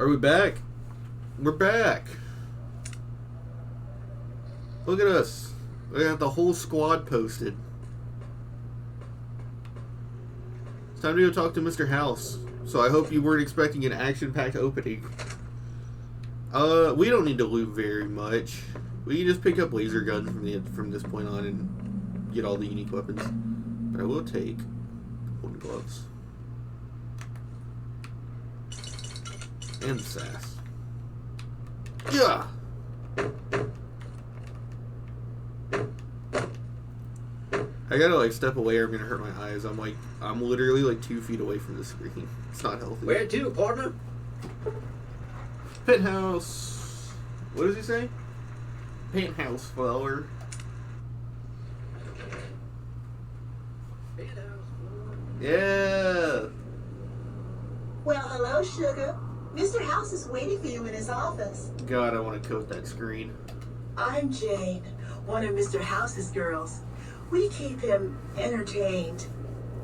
Are we back? We're back. Look at us. We got the whole squad posted. It's time to go talk to Mr. House. So I hope you weren't expecting an action-packed opening. We don't need to loot very much. We can just pick up laser guns from this point on and get all the unique weapons. But I will take golden gloves. And the sass. Yeah! I gotta like step away or I'm gonna hurt my eyes. I'm literally like 2 feet away from the screen. It's not healthy. Where to, partner? Penthouse. What does he say? Penthouse flower. Yeah. Well, hello, Sugar. Mr. House is waiting for you in his office. God, I want to coat that screen. I'm Jane, one of Mr. House's girls. We keep him entertained.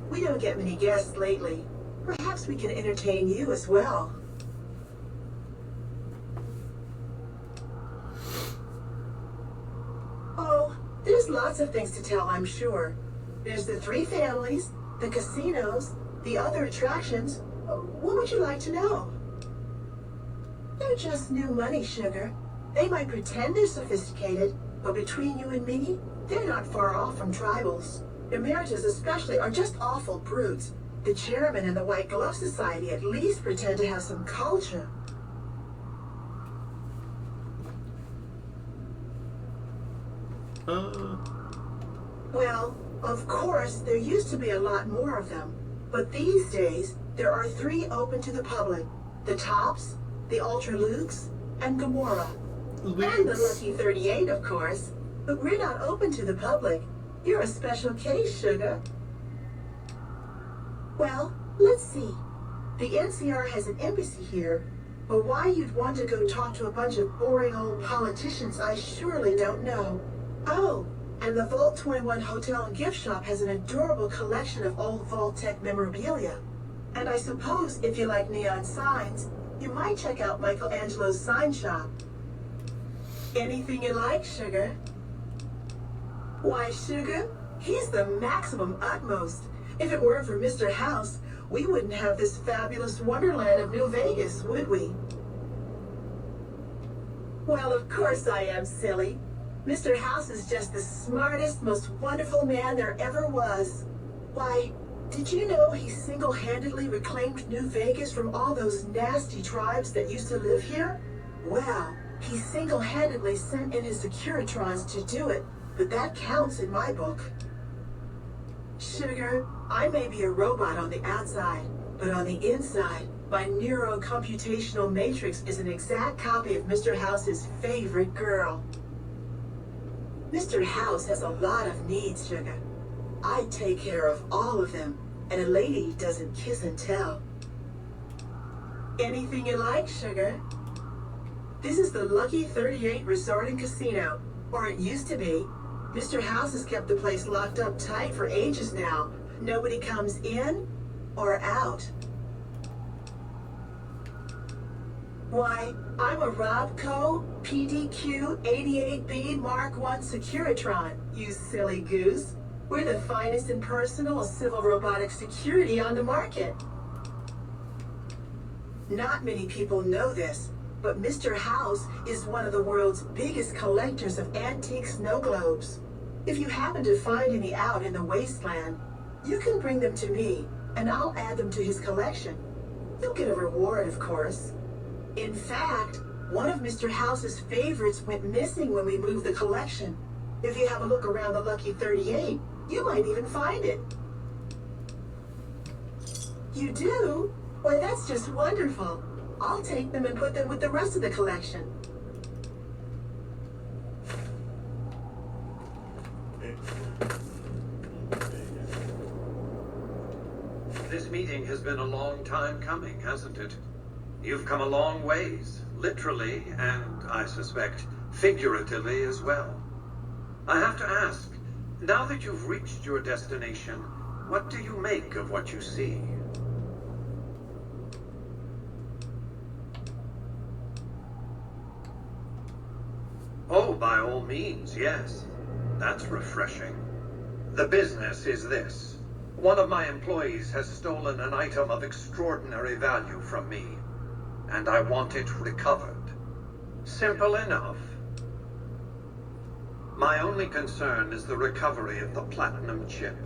We don't get many guests lately. Perhaps we can entertain you as well. Oh, there's lots of things to tell, I'm sure. There's the 3 families, the casinos, the other attractions. What would you like to know? They're just new money, Sugar. They might pretend they're sophisticated, but between you and me, they're not far off from tribals. Emeritus especially are just awful brutes. The chairman and the White Glove Society at least pretend to have some culture. Well, of course, there used to be a lot more of them. But these days, there are 3 open to the public. The Tops, the Ultra Lukes, and Gamora. And the Lucky 38, of course. But we're not open to the public. You're a special case, Sugar. Well, let's see. The NCR has an embassy here. But why you'd want to go talk to a bunch of boring old politicians, I surely don't know. Oh, and the Vault 21 Hotel and Gift Shop has an adorable collection of old Vault-Tec memorabilia. And I suppose if you like neon signs, you might check out Michelangelo's sign shop. Anything you like, Sugar? Why, Sugar, he's the maximum utmost. If it weren't for Mr. House, we wouldn't have this fabulous wonderland of New Vegas, would we? Well, of course I am, silly. Mr. House is just the smartest, most wonderful man there ever was. Why, did you know he single-handedly reclaimed New Vegas from all those nasty tribes that used to live here? Well, he single-handedly sent in his Securitrons to do it, but that counts in my book. Sugar, I may be a robot on the outside, but on the inside, my neurocomputational matrix is an exact copy of Mr. House's favorite girl. Mr. House has a lot of needs, Sugar. I take care of all of them, and a lady doesn't kiss and tell. Anything you like, Sugar? This is the Lucky 38 Resort and Casino, or it used to be. Mr. House has kept the place locked up tight for ages now. Nobody comes in or out. Why, I'm a Robco PDQ 88B Mark I Securitron, you silly goose. We're the finest in personal civil robotic security on the market. Not many people know this, but Mr. House is one of the world's biggest collectors of antique snow globes. If you happen to find any out in the wasteland, you can bring them to me, and I'll add them to his collection. You'll get a reward, of course. In fact, one of Mr. House's favorites went missing when we moved the collection. If you have a look around the Lucky 38, you might even find it. You do? Why, that's just wonderful. I'll take them and put them with the rest of the collection. This meeting has been a long time coming, hasn't it? You've come a long ways, literally, and I suspect figuratively as well. I have to ask, now that you've reached your destination, what do you make of what you see? by all means, yes. That's refreshing. The business is this. One of my employees has stolen an item of extraordinary value from me, and I want it recovered. Simple enough. My only concern is the recovery of the platinum chip.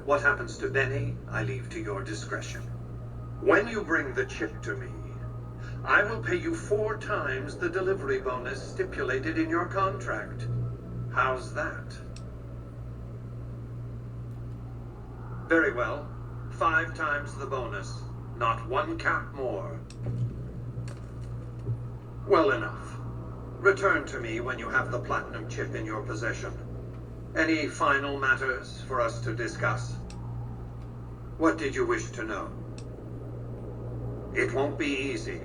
What happens to Benny, I leave to your discretion. When you bring the chip to me, I will pay you 4 times the delivery bonus stipulated in your contract. How's that? Very well. 5 times the bonus. Not 1 cap more. Well enough. Return to me when you have the platinum chip in your possession. Any final matters for us to discuss? What did you wish to know? It won't be easy.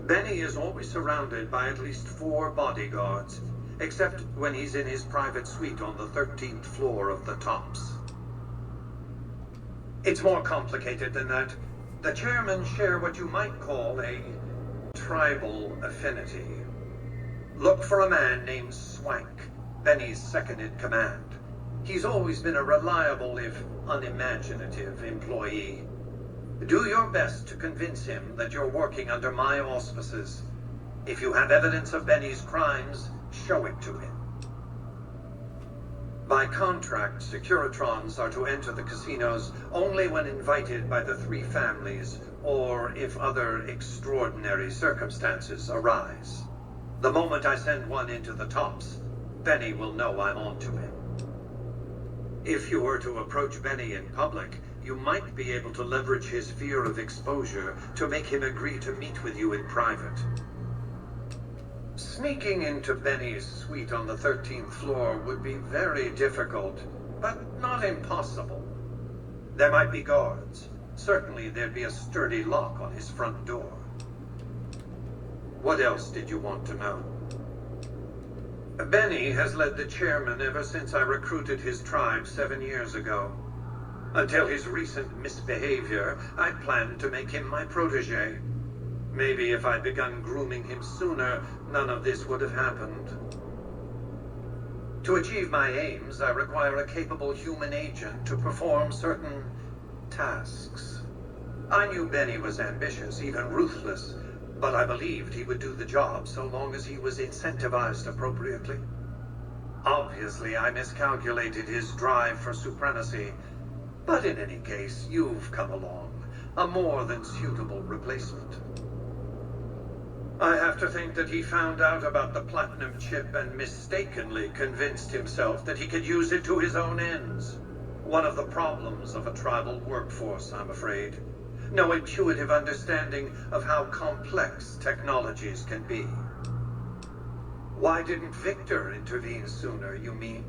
Benny is always surrounded by at least 4 bodyguards, except when he's in his private suite on the 13th floor of the Tops. It's more complicated than that. The chairmen share what you might call a tribal affinity. Look for a man named Swank, Benny's second-in-command. He's always been a reliable, if unimaginative, employee. Do your best to convince him that you're working under my auspices. If you have evidence of Benny's crimes, show it to him. By contract, Securitrons are to enter the casinos only when invited by the 3 families, or if other extraordinary circumstances arise. The moment I send one into the Tops, Benny will know I'm on to him. If you were to approach Benny in public, you might be able to leverage his fear of exposure to make him agree to meet with you in private. Sneaking into Benny's suite on the 13th floor would be very difficult, but not impossible. There might be guards. Certainly there'd be a sturdy lock on his front door. What else did you want to know? Benny has led the chairman ever since I recruited his tribe 7 years ago. Until his recent misbehavior, I planned to make him my protege. Maybe if I'd begun grooming him sooner, none of this would have happened. To achieve my aims, I require a capable human agent to perform certain tasks. I knew Benny was ambitious, even ruthless, but I believed he would do the job so long as he was incentivized appropriately. Obviously, I miscalculated his drive for supremacy, but in any case, you've come along, a more than suitable replacement. I have to think that he found out about the platinum chip and mistakenly convinced himself that he could use it to his own ends. One of the problems of a tribal workforce, I'm afraid. No intuitive understanding of how complex technologies can be. Why didn't Victor intervene sooner, you mean?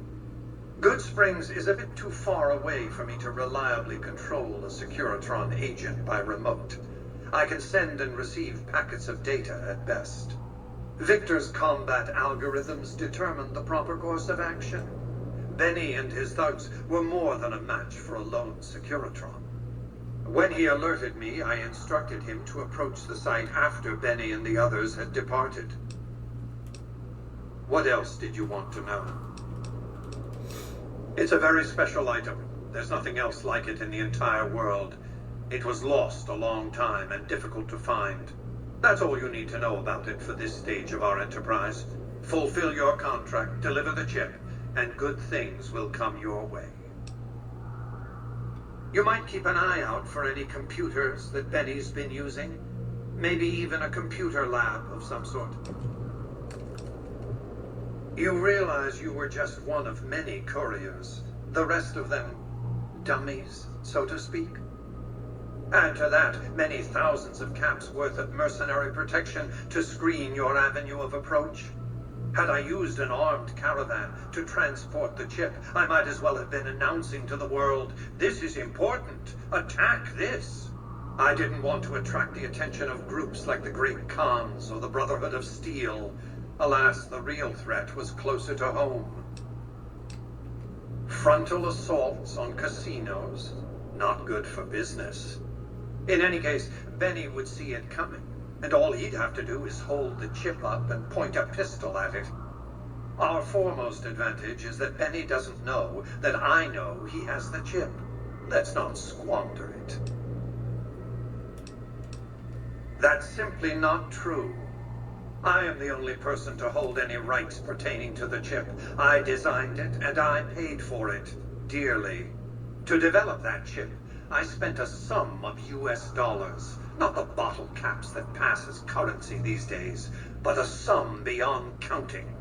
Good Springs is a bit too far away for me to reliably control a Securitron agent by remote. I can send and receive packets of data at best. Victor's combat algorithms determine the proper course of action. Benny and his thugs were more than a match for a lone Securitron. When he alerted me, I instructed him to approach the site after Benny and the others had departed. What else did you want to know? It's a very special item. There's nothing else like it in the entire world. It was lost a long time and difficult to find. That's all you need to know about it for this stage of our enterprise. Fulfill your contract, deliver the chip, and good things will come your way. You might keep an eye out for any computers that Benny's been using. Maybe even a computer lab of some sort. You realize you were just one of many couriers. The rest of them, dummies, so to speak. Add to that many thousands of caps worth of mercenary protection to screen your avenue of approach. Had I used an armed caravan to transport the chip, I might as well have been announcing to the world, "This is important. Attack this." I didn't want to attract the attention of groups like the Great Khans or the Brotherhood of Steel. Alas, the real threat was closer to home. Frontal assaults on casinos, not good for business. In any case, Benny would see it coming, and all he'd have to do is hold the chip up and point a pistol at it. Our foremost advantage is that Benny doesn't know that I know he has the chip. Let's not squander it. That's simply not true. I am the only person to hold any rights pertaining to the chip. I designed it, and I paid for it, dearly. To develop that chip, I spent a sum of US dollars. Not the bottle caps that pass as currency these days, but a sum beyond counting.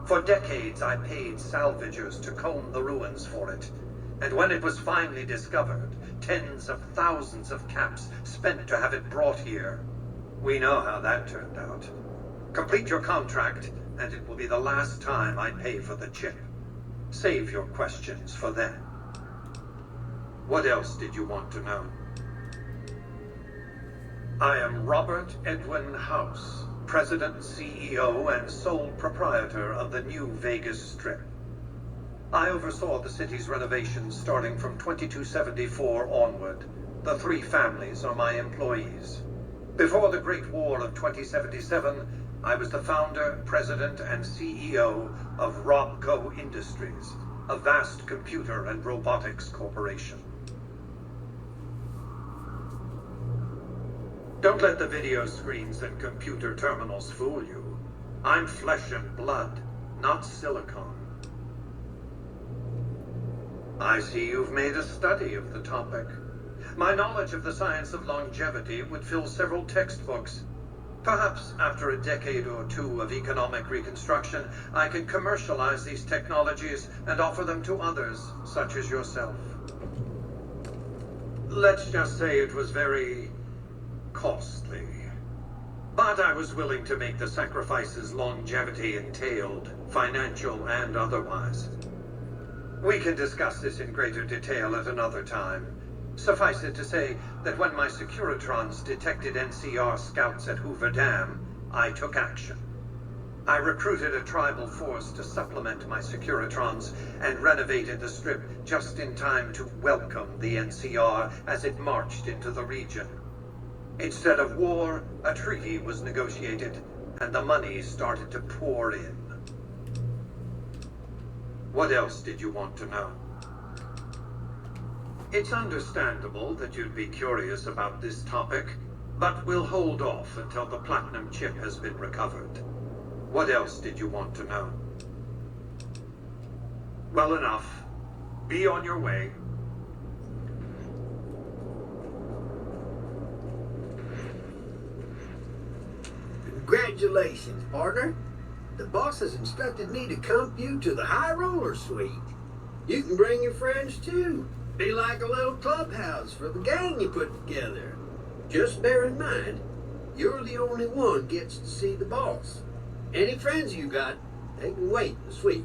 For decades, I paid salvagers to comb the ruins for it. And when it was finally discovered, tens of thousands of caps spent to have it brought here. We know how that turned out. Complete your contract, and it will be the last time I pay for the chip. Save your questions for then. What else did you want to know? I am Robert Edwin House, President, CEO, and sole proprietor of the New Vegas Strip. I oversaw the city's renovations starting from 2274 onward. The 3 families are my employees. Before the Great War of 2077, I was the founder, president, and CEO of Robco Industries, a vast computer and robotics corporation. Don't let the video screens and computer terminals fool you. I'm flesh and blood, not silicon. I see you've made a study of the topic. My knowledge of the science of longevity would fill several textbooks. Perhaps after a decade or 2 of economic reconstruction, I could commercialize these technologies and offer them to others, such as yourself. Let's just say it was very costly. But I was willing to make the sacrifices longevity entailed, financial and otherwise. We can discuss this in greater detail at another time. Suffice it to say that when my Securitrons detected NCR scouts at Hoover Dam, I took action. I recruited a tribal force to supplement my Securitrons and renovated the Strip just in time to welcome the NCR as it marched into the region. Instead of war, a treaty was negotiated, and the money started to pour in. What else did you want to know? It's understandable that you'd be curious about this topic, but we'll hold off until the platinum chip has been recovered. What else did you want to know? Well enough. Be on your way. Congratulations, partner. The boss has instructed me to comp you to the high roller suite. You can bring your friends too. Be like a little clubhouse for the gang you put together. Just bear in mind, you're the only one gets to see the boss. Any friends you got, they can wait in the suite.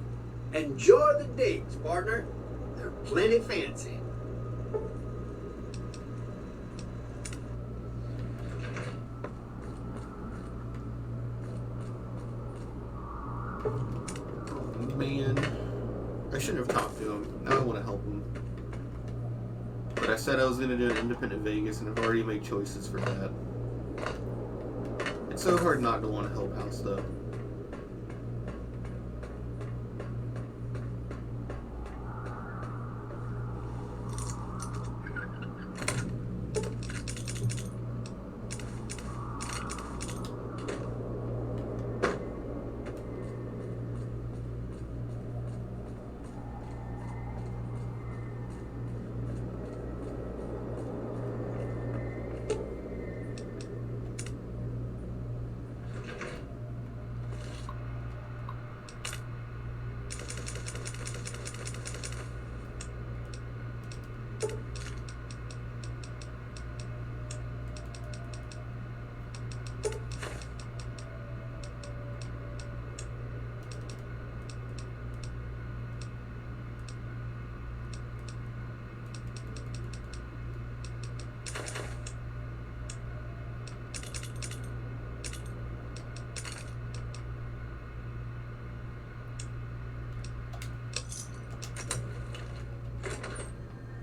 Enjoy the digs, partner. They're plenty fancy. Man, I shouldn't have talked to him. Now I want to help him. But I said I was going to do an independent Vegas, and I've already made choices for that. It's so hard not to want to help House, though.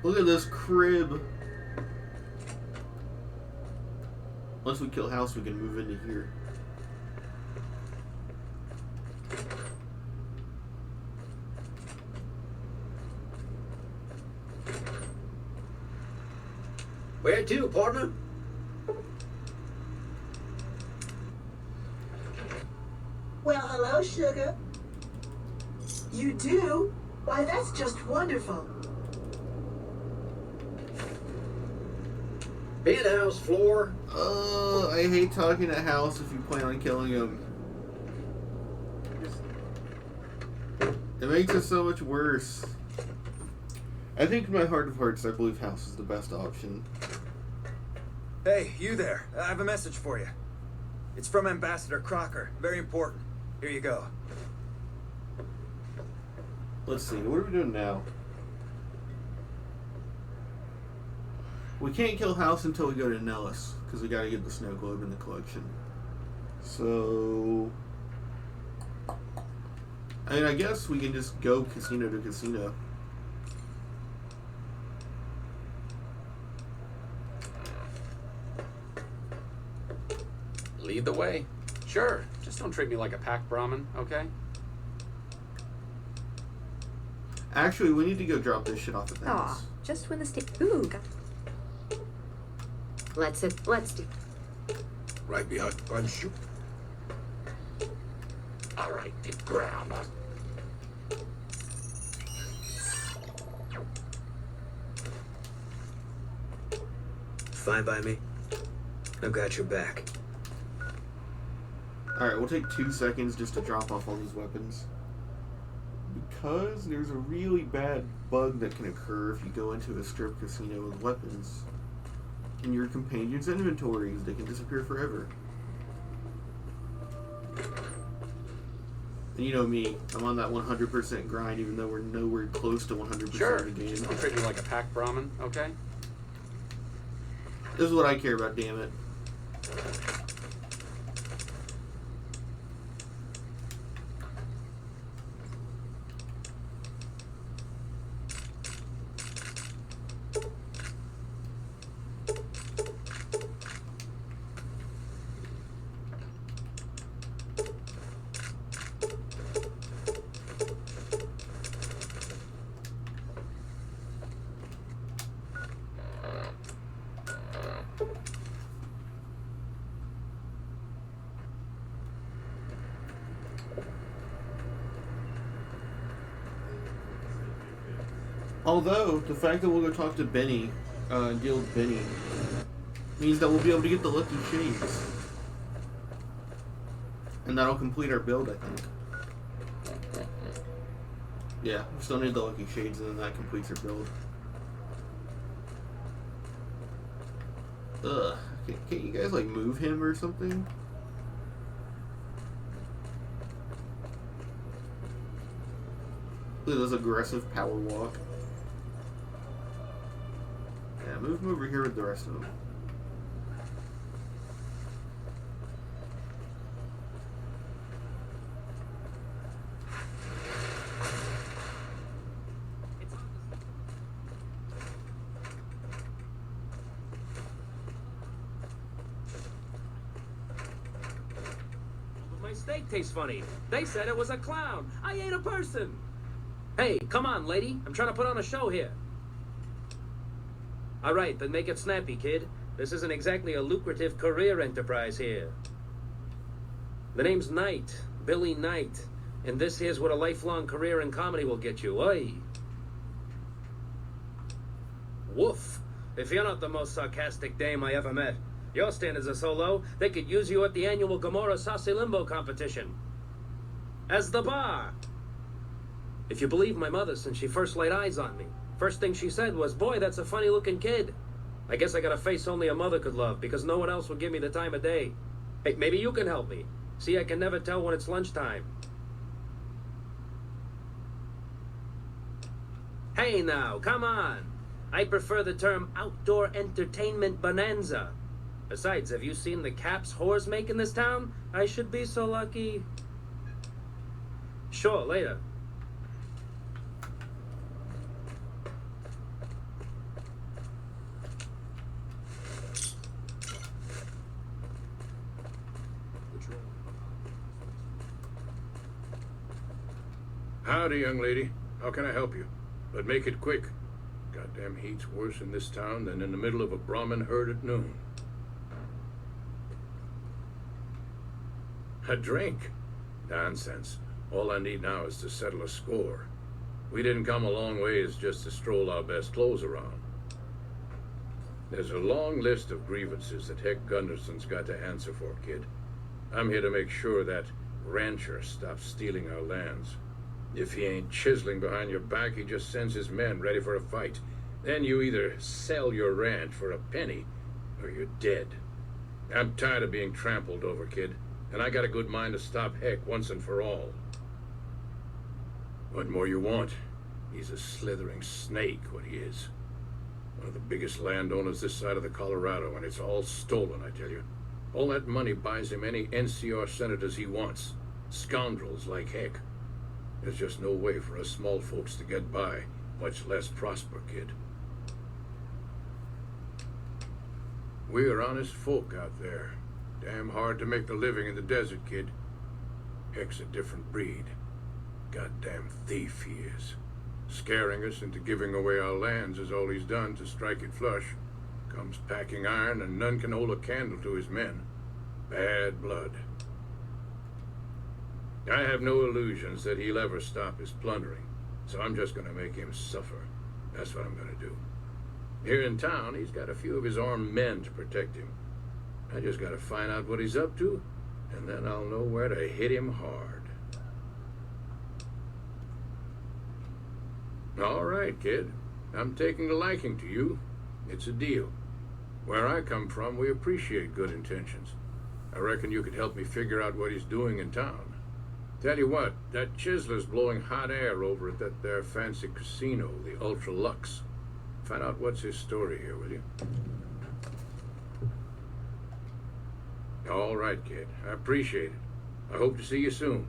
Look at this crib. Once we kill House, we can move into here. Where to, partner? Well, hello, sugar. You do? Why, that's just wonderful. Penthouse floor. I hate talking to House if you plan on killing him. It makes it so much worse. I think in my heart of hearts, I believe House is the best option. Hey, you there. I have a message for you. It's from Ambassador Crocker. Very important. Here you go. Let's see, what are we doing now? We can't kill House until we go to Nellis, because we gotta get the snow globe in the collection. So... I mean, I guess we can just go casino to casino. Lead the way. Sure, just don't treat me like a pack Brahmin, okay? Actually, we need to go drop this shit off at the Aw, house. just when the Ooh, got... Let's do... Right behind you. All right, deep ground. Fine by me. I've got your back. Alright, we'll take 2 seconds just to drop off all these weapons. Because there's a really bad bug that can occur if you go into a strip casino with weapons. In your companion's inventories, they can disappear forever. And you know me, I'm on that 100% grind even though we're nowhere close to 100% Sure, of the game. just don't treat me like a pack Brahmin, okay? This is what I care about, damn it. Although, the fact that we'll go talk to Benny, and deal with Benny, means that we'll be able to get the Lucky Shades. And that'll complete our build, I think. Yeah, we still need the Lucky Shades and then that completes our build. Ugh. Can't you guys, like, move him or something? Look at this aggressive power walk. Yeah, move him over here with the rest of them. My steak tastes funny. They said it was a clown. I ate a person. Hey, come on, lady. I'm trying to put on a show here. All right, then make it snappy, kid. This isn't exactly a lucrative career enterprise here. The name's Knight, Billy Knight, and this here's what a lifelong career in comedy will get you. Oi. Woof. If you're not the most sarcastic dame I ever met, your standards are so low, they could use you at the annual Gomorrah Saucy Limbo competition. As the bar. If you believe my mother, since she first laid eyes on me, first thing she said was, boy, that's a funny-looking kid. I guess I got a face only a mother could love, because no one else would give me the time of day. Hey, maybe you can help me. See, I can never tell when it's lunchtime. Hey now, come on. I prefer the term outdoor entertainment bonanza. Besides, have you seen the caps whores make in this town? I should be so lucky. Sure, later. Howdy, young lady. How can I help you? But make it quick. Goddamn heat's worse in this town than in the middle of a Brahmin herd at noon. A drink? Nonsense. All I need now is to settle a score. We didn't come a long ways just to stroll our best clothes around. There's a long list of grievances that Heck Gunderson's got to answer for, kid. I'm here to make sure that rancher stops stealing our lands. If he ain't chiseling behind your back, he just sends his men ready for a fight. Then you either sell your ranch for a penny, or you're dead. I'm tired of being trampled over, kid, and I got a good mind to stop Heck once and for all. What more you want? He's a slithering snake, what he is. One of the biggest landowners this side of the Colorado, and it's all stolen, I tell you. All that money buys him any NCR senators he wants. Scoundrels like Heck. There's just no way for us small folks to get by, much less prosper, kid. We're honest folk out there. Damn hard to make the living in the desert, kid. Heck's a different breed. Goddamn thief he is. Scaring us into giving away our lands is all he's done to strike it flush. Comes packing iron and none can hold a candle to his men. Bad blood. I have no illusions that he'll ever stop his plundering, so I'm just gonna make him suffer. That's what I'm gonna do. Here in town, he's got a few of his armed men to protect him. I just gotta find out what he's up to, and then I'll know where to hit him hard. All right, kid. I'm taking a liking to you. It's a deal. Where I come from, we appreciate good intentions. I reckon you could help me figure out what he's doing in town. Tell you what, that chiseler's blowing hot air over at that there fancy casino, the Ultra Lux. Find out what's his story here, will you? All right, kid. I appreciate it. I hope to see you soon.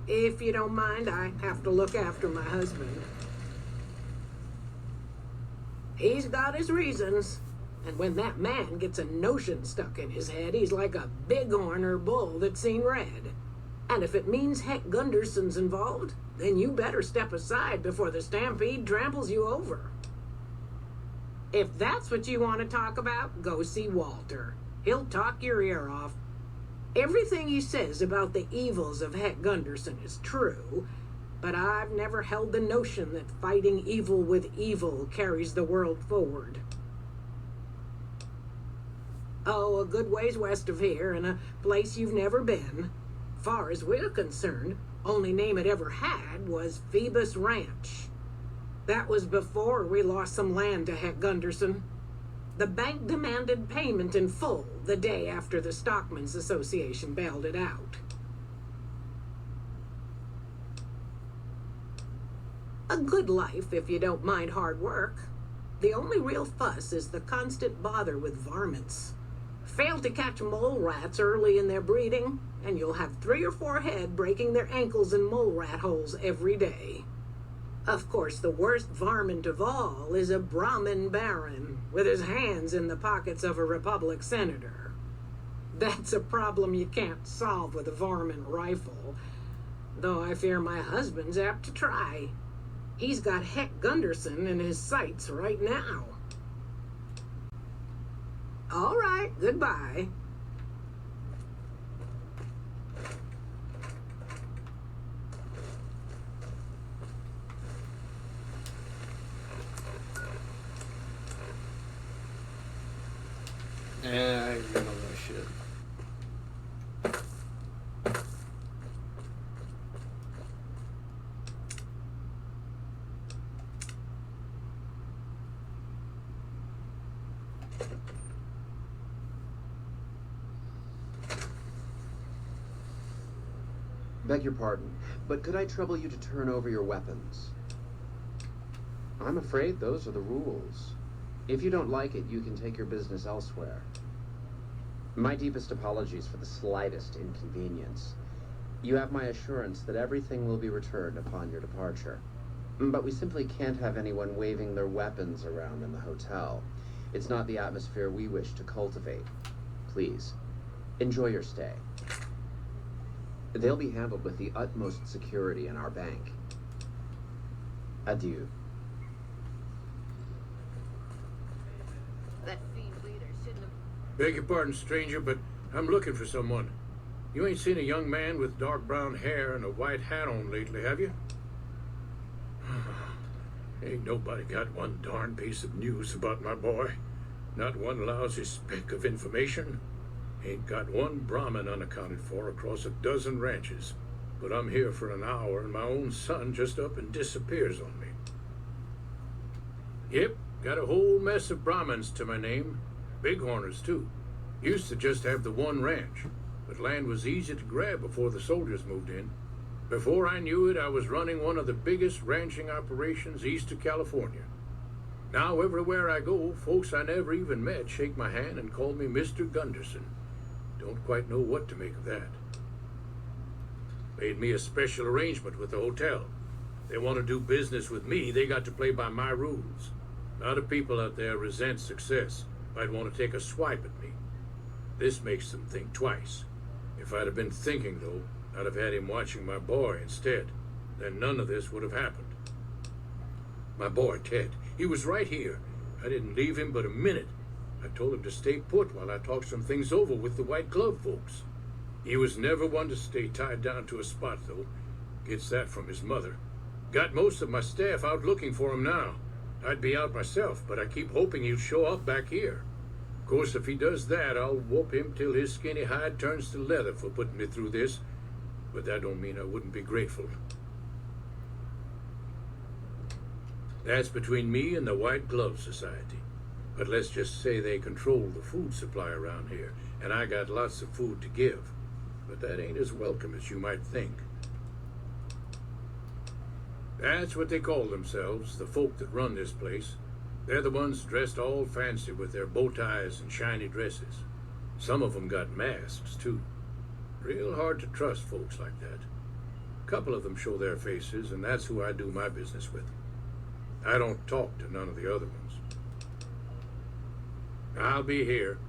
If you don't mind, I have to look after my husband. He's got his reasons, and when that man gets a notion stuck in his head, he's like a bighorn or bull that's seen red. And if it means Heck Gunderson's involved, then you better step aside before the stampede tramples you over. If that's what you want to talk about, go see Walter. He'll talk your ear off. Everything he says about the evils of Heck Gunderson is true, but I've never held the notion that fighting evil with evil carries the world forward. Oh, a good ways west of here, in a place you've never been. Far as we're concerned, only name it ever had was Phoebus Ranch. That was before we lost some land to Heck Gunderson. The bank demanded payment in full the day after the Stockmen's Association bailed it out. A good life if you don't mind hard work. The only real fuss is the constant bother with varmints. Fail to catch mole rats early in their breeding, and you'll have 3 or 4 head breaking their ankles in mole rat holes every day. Of course, the worst varmint of all is a Brahmin baron with his hands in the pockets of a Republic senator. That's a problem you can't solve with a varmint rifle, though I fear my husband's apt to try. He's got Heck Gunderson in his sights right now. All right, goodbye. I don't know that shit. Beg your pardon, but could I trouble you to turn over your weapons? I'm afraid those are the rules. If you don't like it, you can take your business elsewhere. My deepest apologies for the slightest inconvenience. You have my assurance that everything will be returned upon your departure. But we simply can't have anyone waving their weapons around in the hotel. It's not the atmosphere we wish to cultivate. Please, enjoy your stay. They'll be handled with the utmost security in our bank. Adieu. Beg your pardon, stranger, but I'm looking for someone. You ain't seen a young man with dark brown hair and a white hat on lately, have you? Ain't nobody got one darn piece of news about my boy. Not one lousy speck of information. Ain't got one Brahmin unaccounted for across a dozen ranches. But I'm here for an hour and my own son just up and disappears on me. Yep, got a whole mess of Brahmins to my name. Bighorners, too. Used to just have the one ranch, but land was easy to grab before the soldiers moved in. Before I knew it, I was running one of the biggest ranching operations east of California. Now, everywhere I go, folks I never even met shake my hand and call me Mr. Gunderson. Don't quite know what to make of that. Made me a special arrangement with the hotel. They want to do business with me, they got to play by my rules. A lot of people out there resent success. Might want to take a swipe at me. This makes them think twice. If I'd have been thinking, though, I'd have had him watching my boy instead. Then none of this would have happened. My boy, Ted, he was right here. I didn't leave him but a minute. I told him to stay put while I talked some things over with the White Glove folks. He was never one to stay tied down to a spot, though. Gets that from his mother. Got most of my staff out looking for him now. I'd be out myself, but I keep hoping he'll show up back here. Of course, if he does that, I'll whoop him till his skinny hide turns to leather for putting me through this. But that don't mean I wouldn't be grateful. That's between me and the White Glove Society. But let's just say they control the food supply around here, and I got lots of food to give. But that ain't as welcome as you might think. That's what they call themselves, the folk that run this place. They're the ones dressed all fancy with their bow ties and shiny dresses. Some of them got masks, too. Real hard to trust folks like that. A couple of them show their faces, and that's who I do my business with. I don't talk to none of the other ones. I'll be here.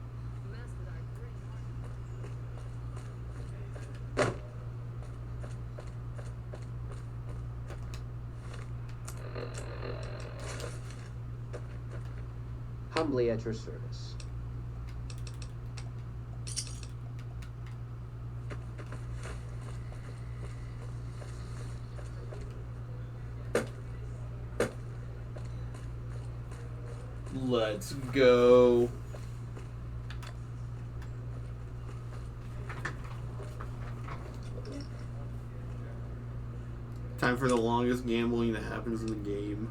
Humbly at your service. Let's go. Time for the longest gambling that happens in the game.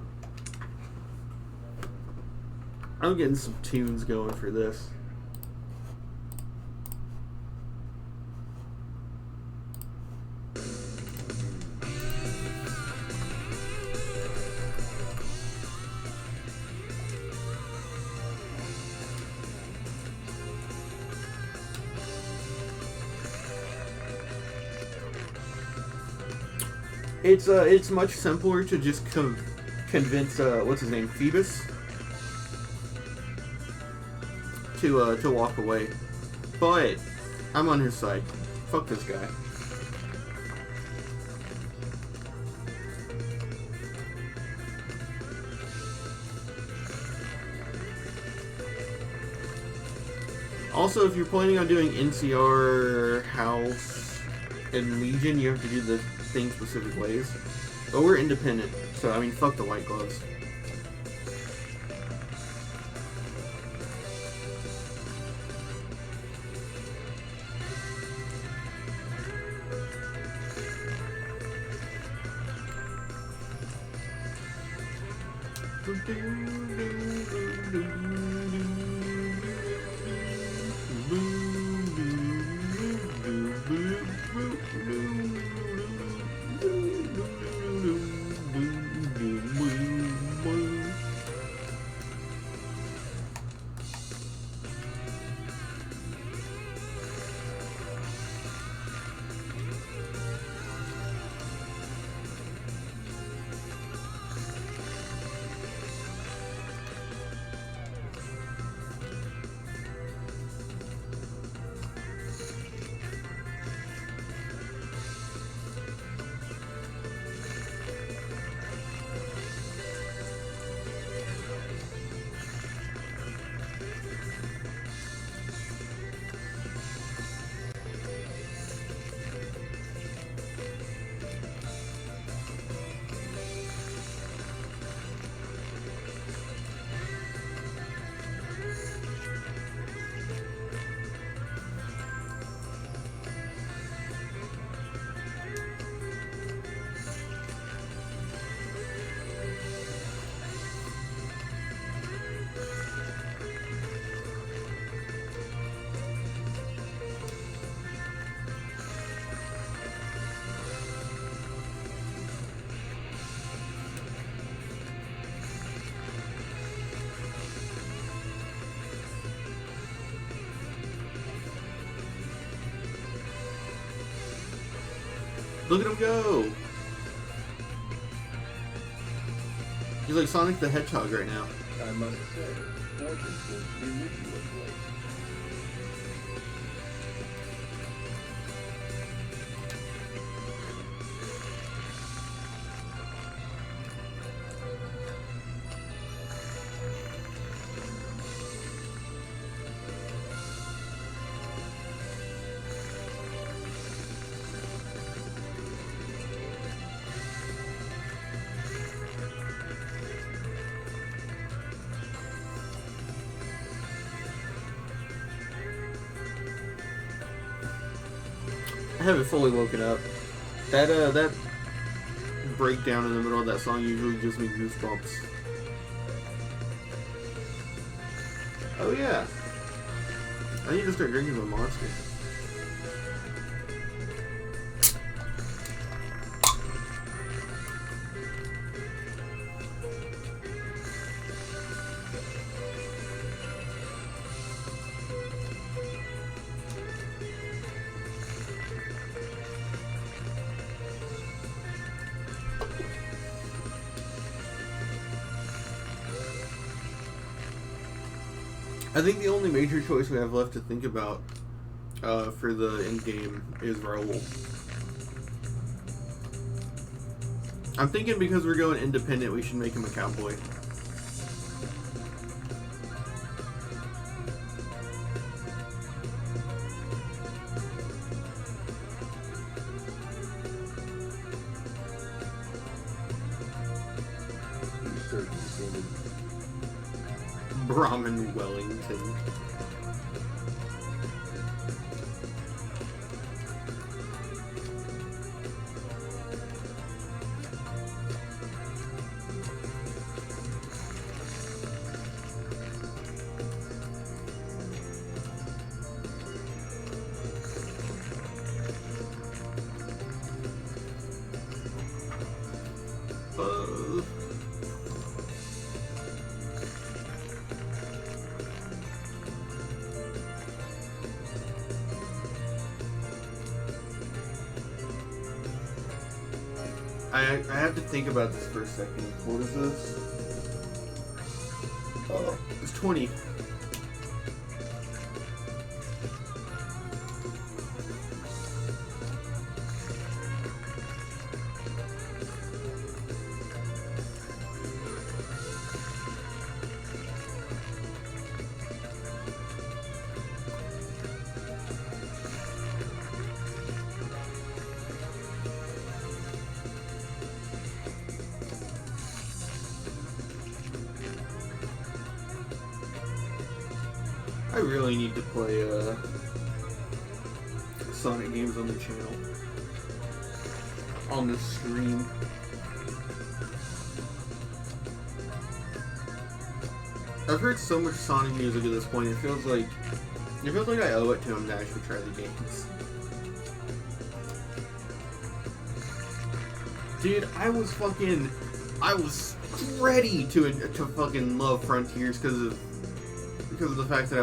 I'm getting some tunes going for this. It's much simpler to just convince what's his name, Phoebus, to walk away, but I'm on his side. Fuck this guy. Also, if you're planning on doing NCR, House, and Legion, you have to do the thing specific ways. But we're independent, so I mean, fuck the White Gloves. Look at him go! He's like Sonic the Hedgehog right now. I must say, fortune seems to be with you of late. I haven't fully woken up. That breakdown in the middle of that song usually gives me goosebumps. Oh yeah. I need to start drinking the Monster. I think the only major choice we have left to think about for the end game is Raoul. I'm thinking because we're going independent, we should make him a cowboy. You certainly seem to Brahmin Wellington. I have to think about this for a second. What is this? Oh, it's 20. I really need to play Sonic games on the channel. On the stream. I've heard so much Sonic music at this point, it feels like I owe it to him to actually try the games. Dude, I was ready to fucking love Frontiers because of the fact that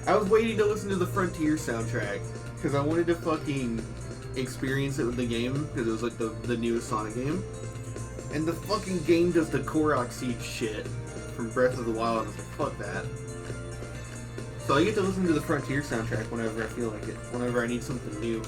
I was waiting to listen to the Frontier soundtrack because I wanted to fucking experience it with the game because it was like the newest Sonic game, and the fucking game does the Korok Seed shit from Breath of the Wild, and I was like, fuck that. So I get to listen to the Frontier soundtrack whenever I feel like it, whenever I need something new.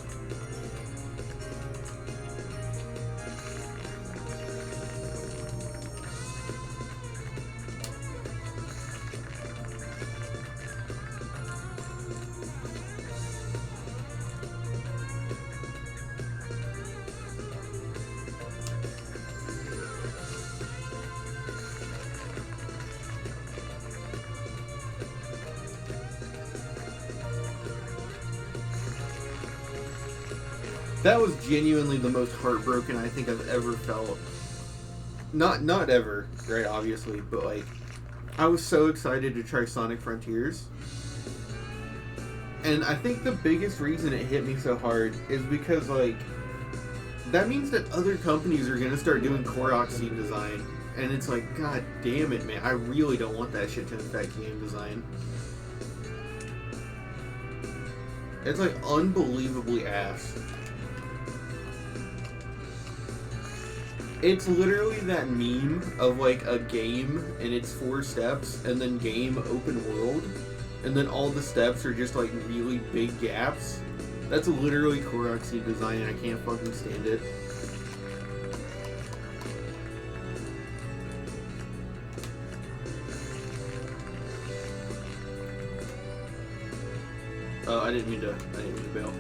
That was genuinely the most heartbroken I think I've ever felt. Not ever, right, obviously, but like, I was so excited to try Sonic Frontiers. And I think the biggest reason it hit me so hard is because, like, that means that other companies are gonna start doing Korok Seed design. And it's like, god damn it, man, I really don't want that shit to affect game design. It's like unbelievably ass. It's literally that meme of like a game and it's 4 steps and then game open world and then all the steps are just like really big gaps. That's literally Korok's new design and I can't fucking stand it. Oh, I didn't mean to bail.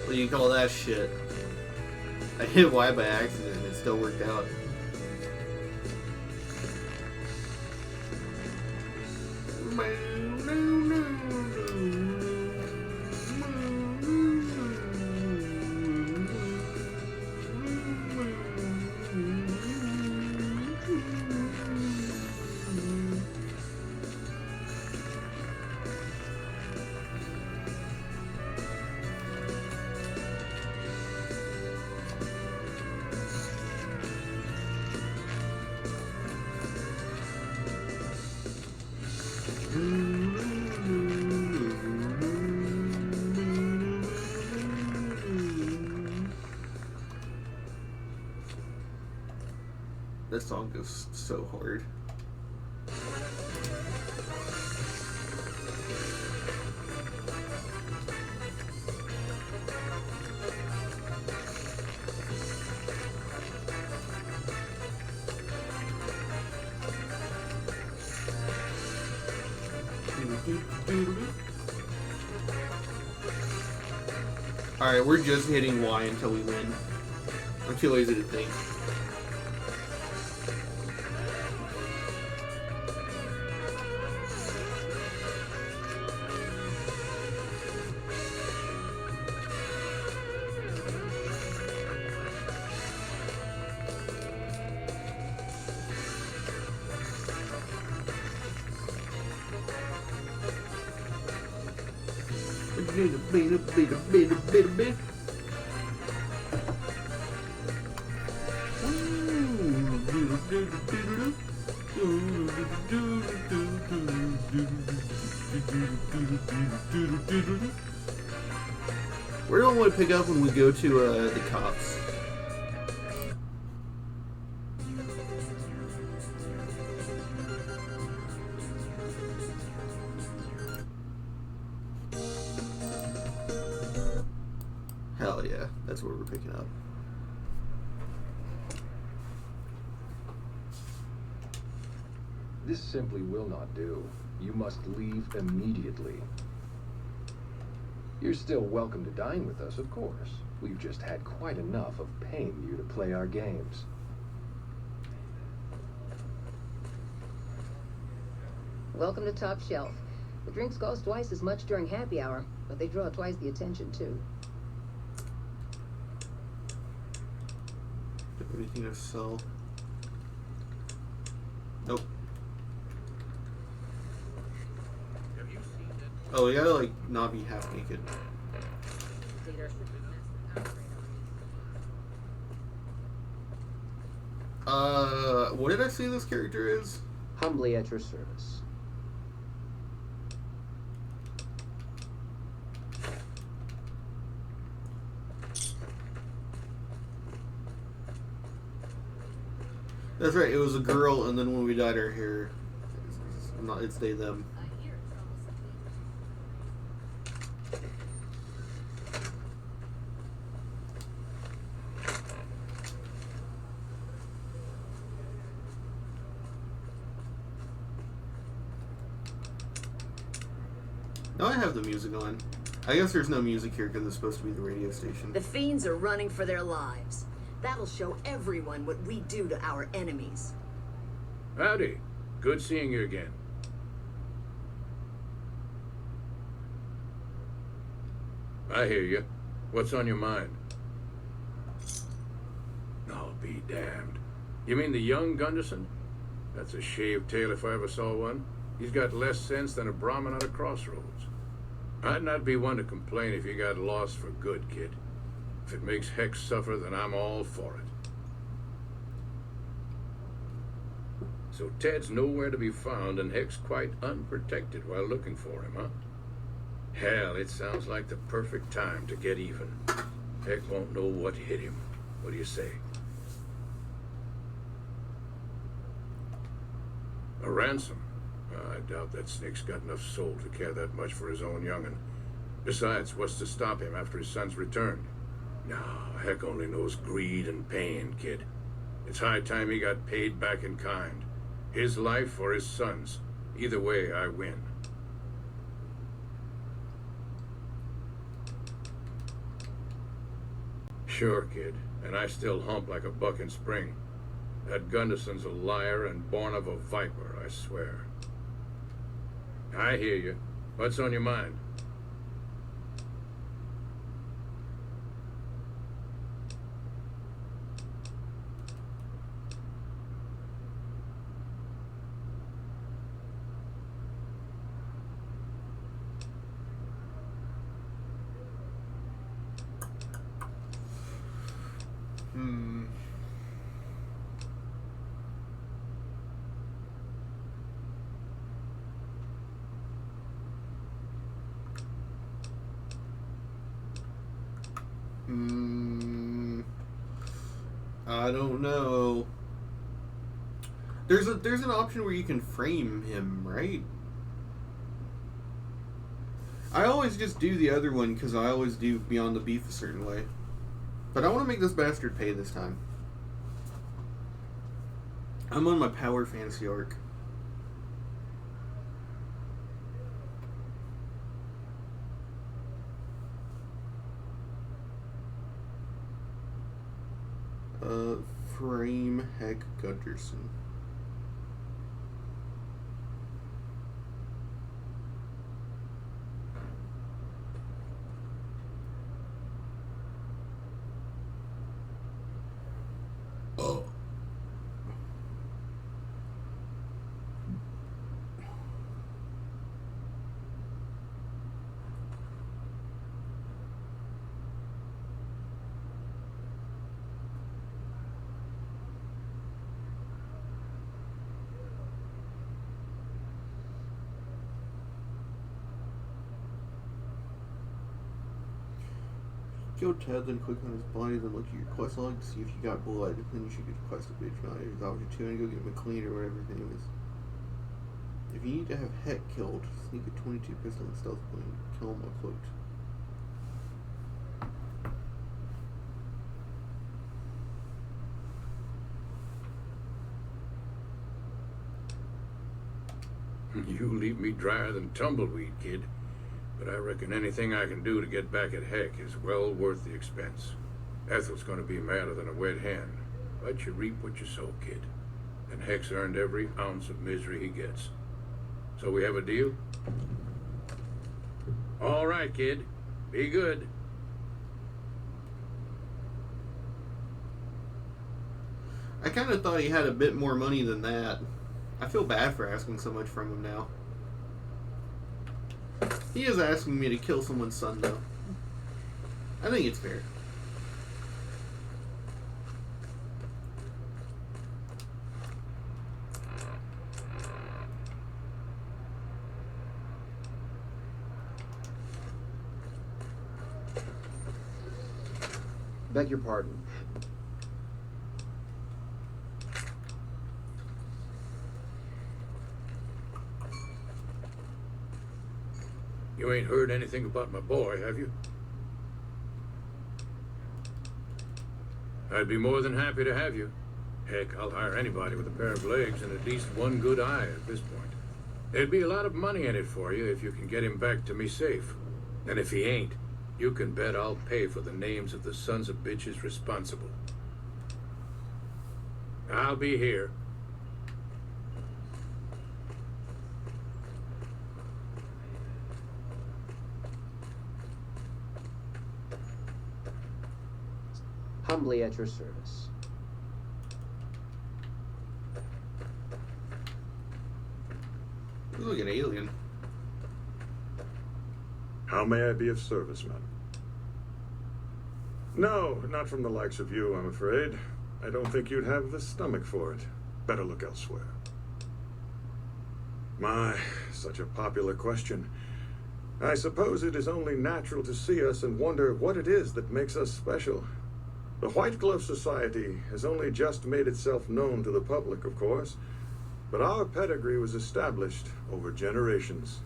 What do you call that shit? I hit Y by accident and it still worked out. This song goes so hard. Alright, we're just hitting Y until we win. I'm too lazy to think. Where do I want to pick up when we go to the cops? Hell yeah, that's where we're picking up. This simply will not do. You must leave immediately. You're still welcome to dine with us, of course. We've just had quite enough of paying you to play our games. Welcome to Top Shelf. The drinks cost twice as much during happy hour, but they draw twice the attention, too. Anything to sell? Nope. Oh, we gotta like not be half naked. What did I say this character is? Humbly at your service. That's right, it was a girl, and then when we dyed her hair, it's they, them. Now I have the music on. I guess there's no music here because it's supposed to be the radio station. The fiends are running for their lives. That'll show everyone what we do to our enemies. Howdy. Good seeing you again. I hear you. What's on your mind? I'll be damned. You mean the young Gunderson? That's a shaved tail if I ever saw one. He's got less sense than a Brahmin at a crossroads. I'd not be one to complain if you got lost for good, kid. If it makes Hex suffer, then I'm all for it. So Ted's nowhere to be found and Heck's quite unprotected while looking for him, huh? Hell, it sounds like the perfect time to get even. Heck won't know what hit him. What do you say? A ransom? I doubt that snake's got enough soul to care that much for his own young'un. Besides, what's to stop him after his son's returned? No, Heck only knows greed and pain, kid. It's high time he got paid back in kind. His life or his son's. Either way, I win. Sure, kid. And I still hump like a buck in spring. That Gunderson's a liar and born of a viper, I swear. I hear you. What's on your mind? I don't know. There's an option where you can frame him, right? I always just do the other one because I always do Beyond the Beef a certain way. But I want to make this bastard pay this time. I'm on my power fantasy arc. Frame Heck Gunderson. Kill Ted, then click on his body, then look at your quest log to see if you got blood. Then you should get the quest update. If not, here's option 2 and go get McLean or whatever his name is. If you need to have Heck killed, sneak a 22 pistol and stealth plane. Kill him while cloaked. You leave me drier than tumbleweed, kid. But I reckon anything I can do to get back at Heck is well worth the expense. Ethel's gonna be madder than a wet hen. But you reap what you sow, kid. And Heck's earned every ounce of misery he gets. So we have a deal? All right, kid. Be good. I kind of thought he had a bit more money than that. I feel bad for asking so much from him now. He is asking me to kill someone's son, though. I think it's fair. Beg your pardon. You ain't heard anything about my boy, have you? I'd be more than happy to have you. Heck, I'll hire anybody with a pair of legs and at least one good eye at this point. There'd be a lot of money in it for you if you can get him back to me safe. And if he ain't, you can bet I'll pay for the names of the sons of bitches responsible. I'll be here. Humbly at your service. Looks like an alien. How may I be of service, madam? No, not from the likes of you, I'm afraid. I don't think you'd have the stomach for it. Better look elsewhere. My, such a popular question. I suppose it is only natural to see us and wonder what it is that makes us special. The White Glove Society has only just made itself known to the public, of course, but our pedigree was established over generations.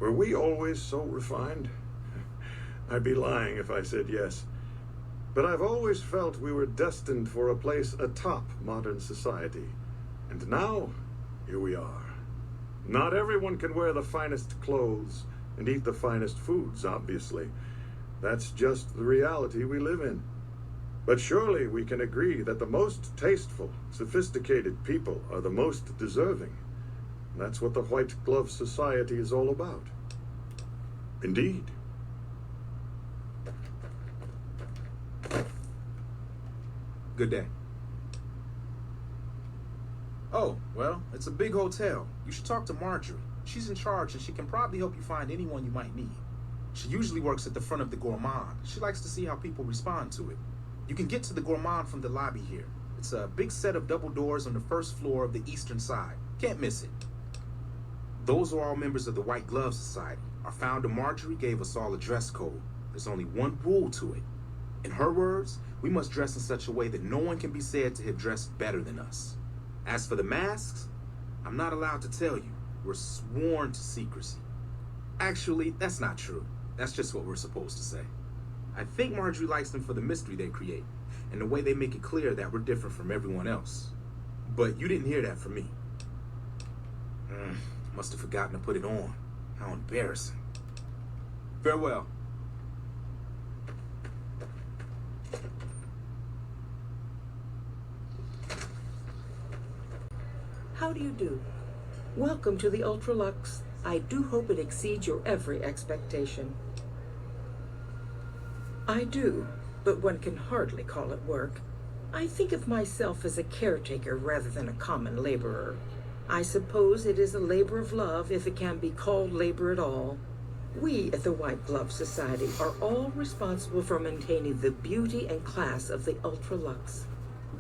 Were we always so refined? I'd be lying if I said yes. But I've always felt we were destined for a place atop modern society. And now, here we are. Not everyone can wear the finest clothes and eat the finest foods, obviously. That's just the reality we live in. But surely we can agree that the most tasteful, sophisticated people are the most deserving. That's what the White Glove Society is all about. Indeed. Good day. Oh, well, it's a big hotel. You should talk to Marjorie. She's in charge and she can probably help you find anyone you might need. She usually works at the front of the Gourmand. She likes to see how people respond to it. You can get to the Gourmand from the lobby here. It's a big set of double doors on the first floor of the eastern side. Can't miss it. Those are all members of the White Glove Society. Our founder Marjorie gave us all a dress code. There's only one rule to it. In her words, we must dress in such a way that no one can be said to have dressed better than us. As for the masks, I'm not allowed to tell you. We're sworn to secrecy. Actually, that's not true. That's just what we're supposed to say. I think Marjorie likes them for the mystery they create, and the way they make it clear that we're different from everyone else. But you didn't hear that from me. Must have forgotten to put it on. How embarrassing. Farewell. How do you do? Welcome to the Ultralux. I do hope it exceeds your every expectation. I do, but one can hardly call it work. I think of myself as a caretaker rather than a common laborer. I suppose it is a labor of love if it can be called labor at all. We at the White Glove Society are all responsible for maintaining the beauty and class of the Ultralux.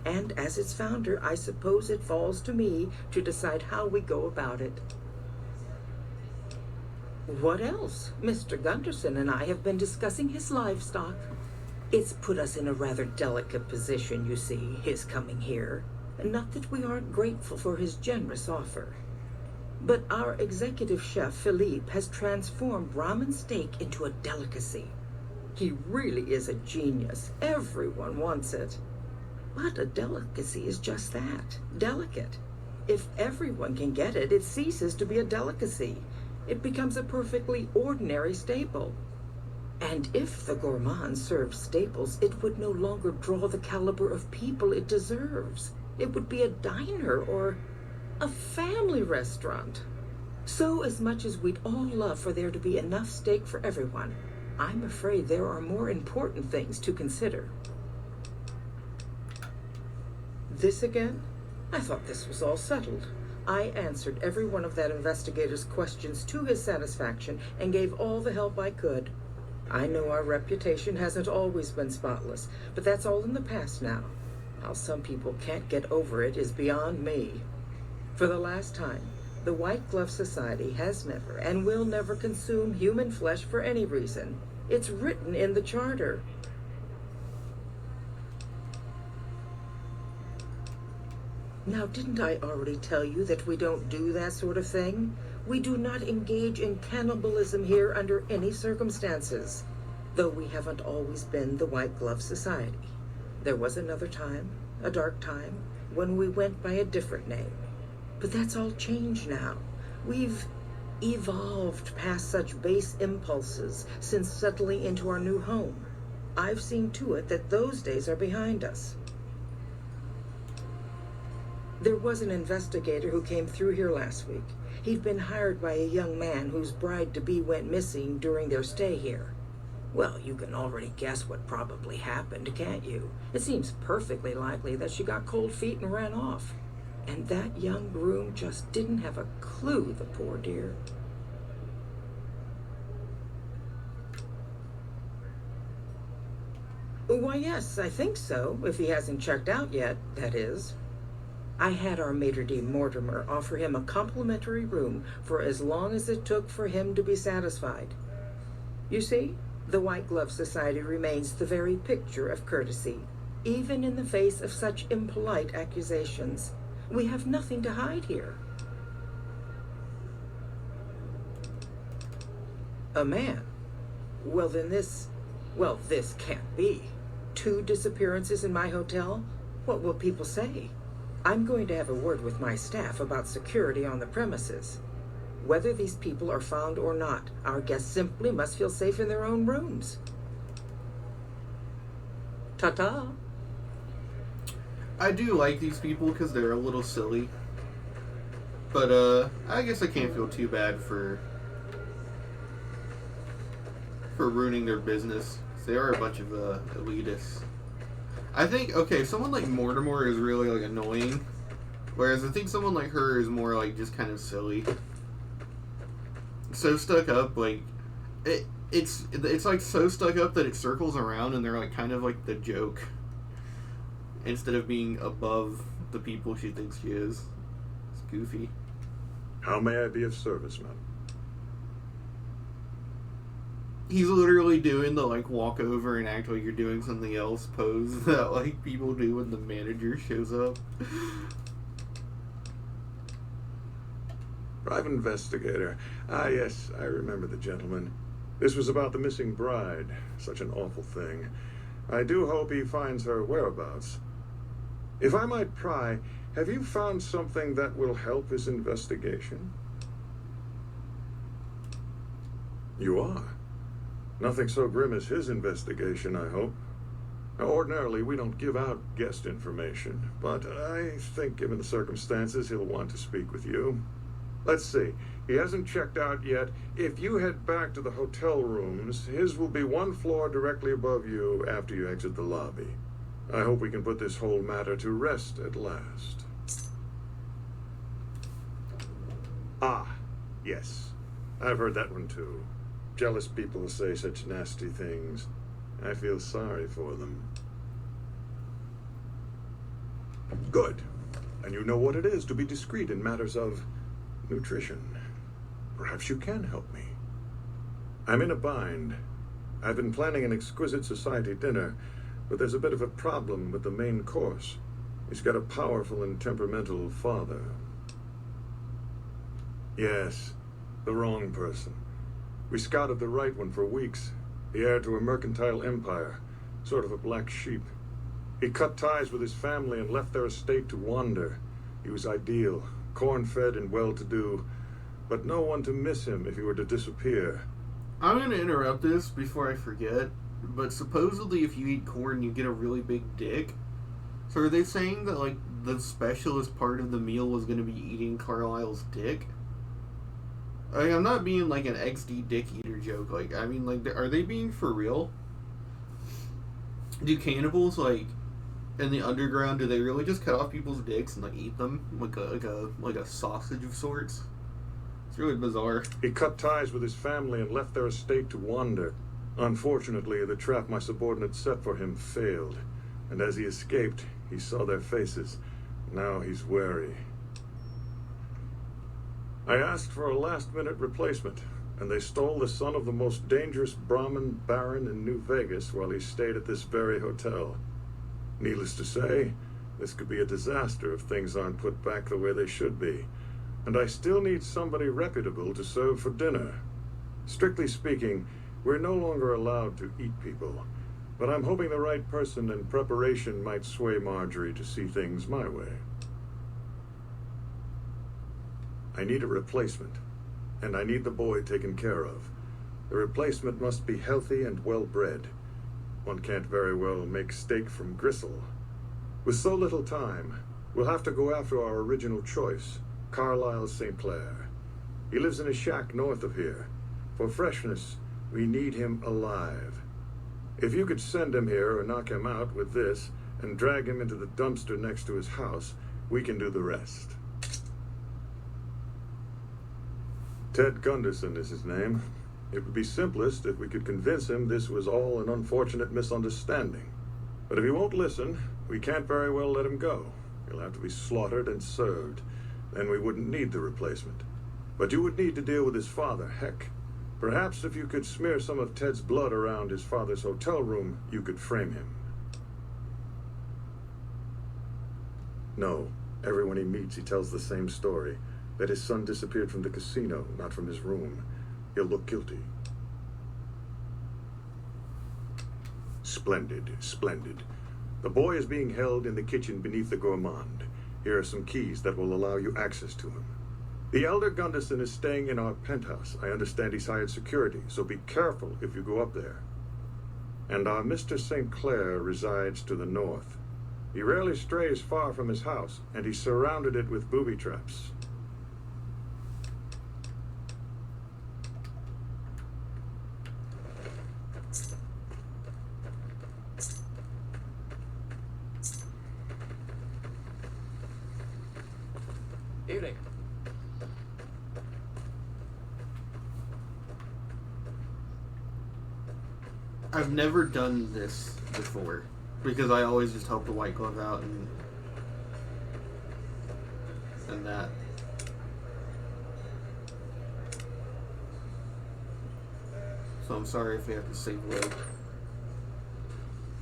And as its founder, I suppose it falls to me to decide how we go about it. What else? Mr. Gunderson and I have been discussing his livestock. It's put us in a rather delicate position, you see, his coming here. Not that we aren't grateful for his generous offer. But our executive chef, Philippe, has transformed ramen steak into a delicacy. He really is a genius. Everyone wants it. But a delicacy is just that, delicate. If everyone can get it, it ceases to be a delicacy. It becomes a perfectly ordinary staple. And if the gourmand served staples, it would no longer draw the caliber of people it deserves. It would be a diner or a family restaurant. So as much as we'd all love for there to be enough steak for everyone, I'm afraid there are more important things to consider. This again? I thought this was all settled. I answered every one of that investigator's questions to his satisfaction and gave all the help I could. I know our reputation hasn't always been spotless, but that's all in the past now. How some people can't get over it is beyond me. For the last time, the White Glove Society has never and will never consume human flesh for any reason. It's written in the charter. Now, didn't I already tell you that we don't do that sort of thing? We do not engage in cannibalism here under any circumstances, though we haven't always been the White Glove Society. There was another time, a dark time, when we went by a different name. But that's all changed now. We've evolved past such base impulses since settling into our new home. I've seen to it that those days are behind us. There was an investigator who came through here last week. He'd been hired by a young man whose bride-to-be went missing during their stay here. Well, you can already guess what probably happened, can't you? It seems perfectly likely that she got cold feet and ran off. And that young groom just didn't have a clue, the poor dear. Why, yes, I think so, if he hasn't checked out yet, that is. I had our maitre d' Mortimer offer him a complimentary room for as long as it took for him to be satisfied. You see, the White Glove Society remains the very picture of courtesy, even in the face of such impolite accusations. We have nothing to hide here. A man? Well, then this can't be. 2 disappearances in my hotel? What will people say? I'm going to have a word with my staff about security on the premises. Whether these people are found or not, our guests simply must feel safe in their own rooms. Ta-ta. I do like these people because they're a little silly. But, I guess I can't feel too bad for ruining their business. They are a bunch of, elitists. I think, okay, someone like Mortimer is really, like, annoying. Whereas I think someone like her is more, like, just kind of silly. So stuck up, like, it's like, so stuck up that it circles around and they're, like, kind of like the joke. Instead of being above the people she thinks she is. It's goofy. How may I be of service, madam? He's literally doing the, like, walk over and act like you're doing something else pose that, like, people do when the manager shows up. Private investigator. Ah, yes, I remember the gentleman. This was about the missing bride. Such an awful thing. I do hope he finds her whereabouts. If I might pry, have you found something that will help his investigation? You are. Nothing so grim as his investigation, I hope. Now, ordinarily, we don't give out guest information, but I think given the circumstances, he'll want to speak with you. Let's see. He hasn't checked out yet. If you head back to the hotel rooms, his will be 1 floor directly above you after you exit the lobby. I hope we can put this whole matter to rest at last. Ah, yes. I've heard that one too. Jealous people say such nasty things. I feel sorry for them. Good. And you know what it is to be discreet in matters of nutrition. Perhaps you can help me. I'm in a bind. I've been planning an exquisite society dinner, but there's a bit of a problem with the main course. He's got a powerful and temperamental father. Yes, the wrong person. We scouted the right one for weeks. The heir to a mercantile empire, sort of a black sheep. He cut ties with his family and left their estate to wander. He was ideal, corn-fed and well-to-do, but no one to miss him if he were to disappear. I'm going to interrupt this before I forget, but supposedly if you eat corn, you get a really big dick. So are they saying that, like, the specialist part of the meal was going to be eating Carlisle's dick? I mean, I'm not being, like, an XD dick eater joke. Like, I mean, like, are they being for real? Do cannibals, like, in the underground, do they really just cut off people's dicks and, like, eat them? Like a sausage of sorts? It's really bizarre. He cut ties with his family and left their estate to wander. Unfortunately, the trap my subordinates set for him failed. And as he escaped, he saw their faces. Now he's wary. I asked for a last-minute replacement, and they stole the son of the most dangerous Brahmin baron in New Vegas while he stayed at this very hotel. Needless to say, this could be a disaster if things aren't put back the way they should be. And I still need somebody reputable to serve for dinner. Strictly speaking, we're no longer allowed to eat people, but I'm hoping the right person and preparation might sway Marjorie to see things my way. I need a replacement, and I need the boy taken care of. The replacement must be healthy and well-bred. One can't very well make steak from gristle. With so little time, we'll have to go after our original choice, Carlisle St. Clair. He lives in a shack north of here. For freshness, we need him alive. If you could send him here or knock him out with this and drag him into the dumpster next to his house, we can do the rest. Ted Gunderson is his name. It would be simplest if we could convince him this was all an unfortunate misunderstanding. But if he won't listen, we can't very well let him go. He'll have to be slaughtered and served. Then we wouldn't need the replacement. But you would need to deal with his father, Heck. Perhaps if you could smear some of Ted's blood around his father's hotel room, you could frame him. No, everyone he meets, he tells the same story. That his son disappeared from the casino, not from his room. He'll look guilty. Splendid, splendid. The boy is being held in the kitchen beneath the gourmand. Here are some keys that will allow you access to him. The elder Gunderson is staying in our penthouse. I understand he's hired security, so be careful if you go up there. And our Mr. St. Clair resides to the north. He rarely strays far from his house, and he's surrounded it with booby traps. Evening. I've never done this before because I always just help the White Glove out and that. So I'm sorry if we have to save load.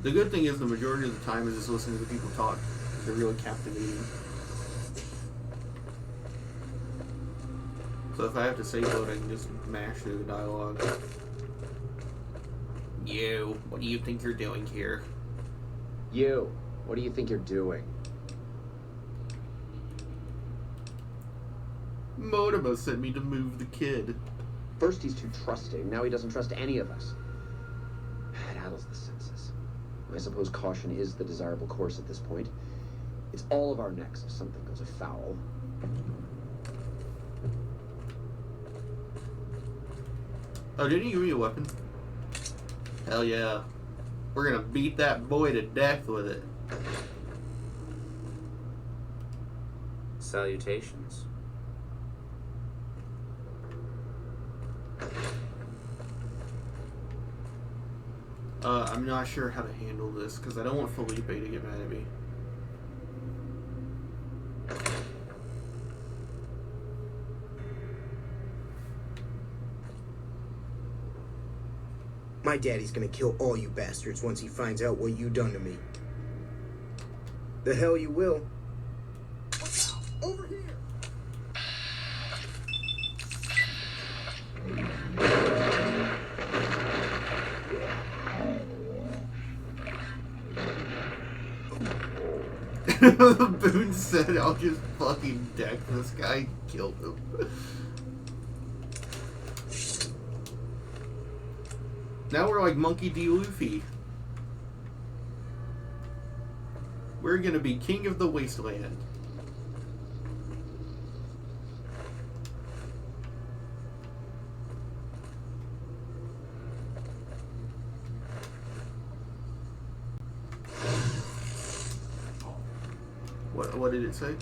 The good thing is the majority of the time is just listening to people talk. They're really captivating. So if I have to save load, I can just mash through the dialogue. You, what do you think you're doing here? You, what do you think you're doing? Motomo sent me to move the kid. First he's too trusting, now he doesn't trust any of us. It addles the senses. I suppose caution is the desirable course at this point. It's all of our necks if something goes afoul. Oh, didn't you give me a weapon? Hell yeah. We're gonna beat that boy to death with it. Salutations. I'm not sure how to handle this because I don't want Felipe to get mad at me. My daddy's gonna kill all you bastards once he finds out what you done to me. The hell you will. Over here! Boone said I'll just fucking deck this guy and kill him. Now we're like Monkey D. Luffy. We're gonna be king of the wasteland. What did it say?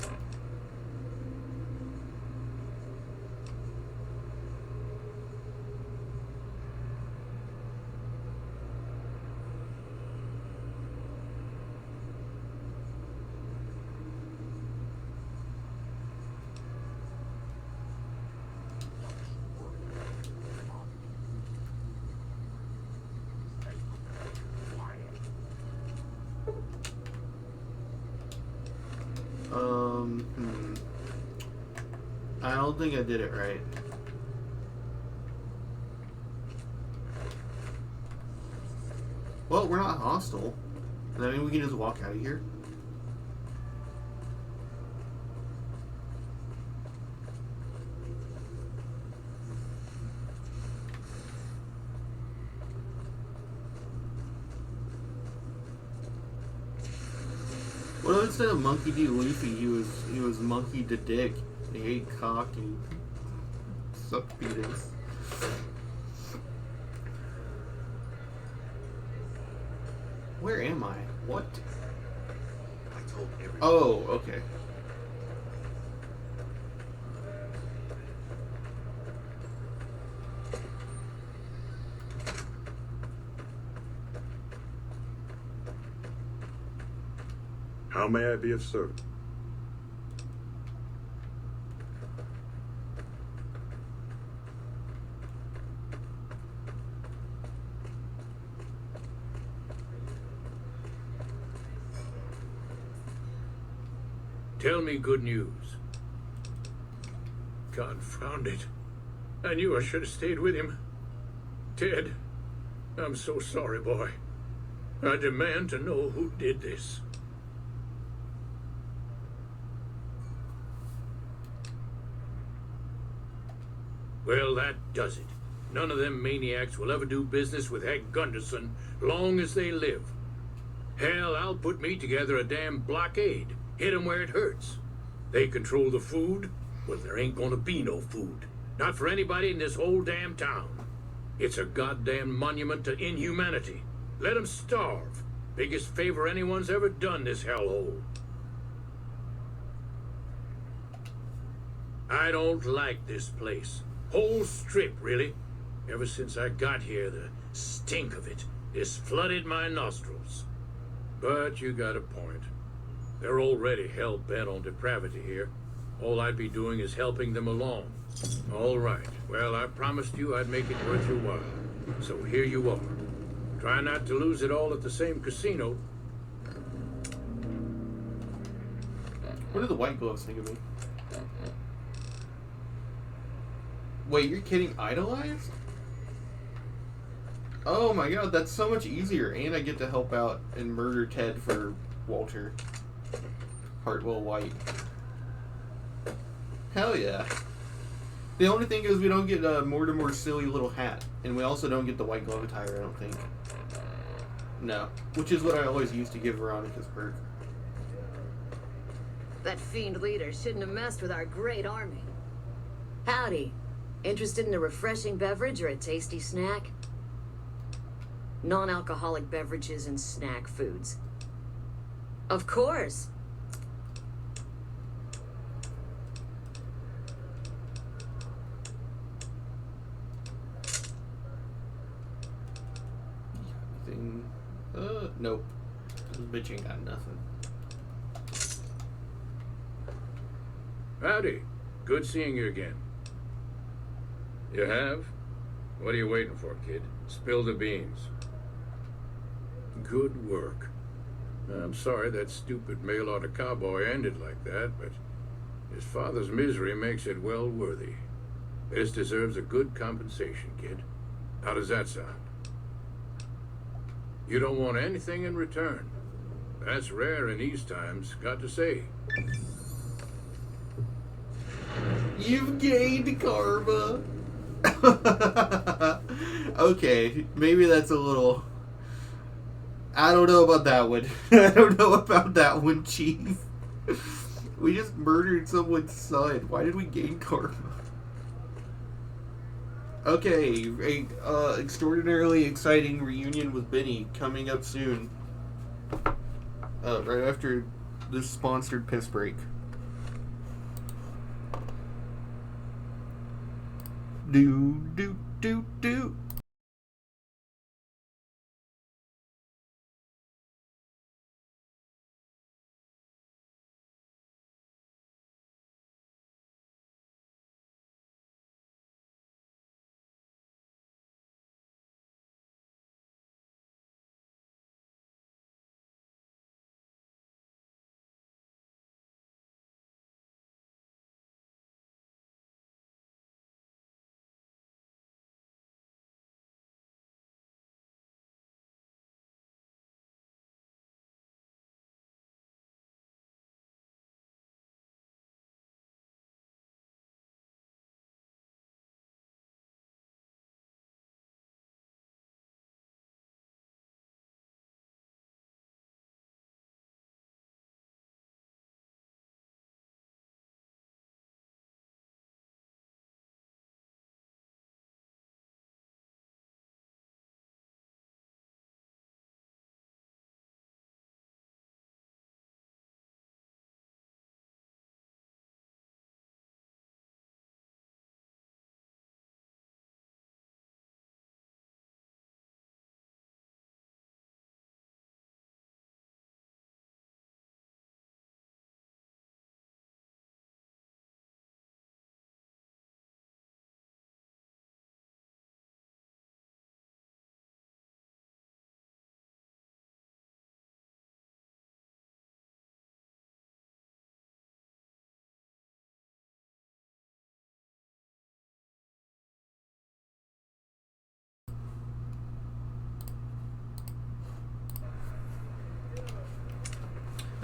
I don't think I did it right. Well, we're not hostile. Does that mean we can just walk out of here? Well, instead of Monkey D. Luffy, he was Monkey D. Dick. He ate cock and sucked penis. Where am I? What? I told everyone. Oh, okay. How may I be of service? Tell me good news. Confound it. I knew I should have stayed with him. Ted, I'm so sorry, boy. I demand to know who did this. Well, that does it. None of them maniacs will ever do business with Hank Gunderson long as they live. Hell, I'll put me together a damn blockade. Hit 'em where it hurts. They control the food. Well, there ain't gonna be no food. Not for anybody in this whole damn town. It's a goddamn monument to inhumanity. Let 'em starve. Biggest favor anyone's ever done this hellhole. I don't like this place. Whole strip, really. Ever since I got here, the stink of it has flooded my nostrils. But you got a point. They're already hell-bent on depravity here. All I'd be doing is helping them along. All right. Well, I promised you I'd make it worth your while. So here you are. Try not to lose it all at the same casino. What do the white gloves think of me? Wait, you're kidding? Idolized? Oh my god, that's so much easier. And I get to help out and murder Ted for Walter Hartwell White. Hell yeah. The only thing is we don't get Mortimer's silly little hat. And we also don't get the white glove attire, I don't think. No. Which is what I always used to give Veronica's perk. That fiend leader shouldn't have messed with our great army. Howdy. Interested in a refreshing beverage or a tasty snack? Non-alcoholic beverages and snack foods. Of course. Anything? Nope. This bitch ain't got nothing. Howdy. Good seeing you again. You have? What are you waiting for, kid? Spill the beans. Good work. I'm sorry that stupid mail-order cowboy ended like that, but his father's misery makes it well worthy. This deserves a good compensation, kid. How does that sound? You don't want anything in return. That's rare in these times, got to say. You've gained karma. Okay, maybe that's a little... I don't know about that one. I don't know about that one, Chief. We just murdered someone's son. Why did we gain karma? Okay, a extraordinarily exciting reunion with Benny coming up soon. Right after this sponsored piss break. Do.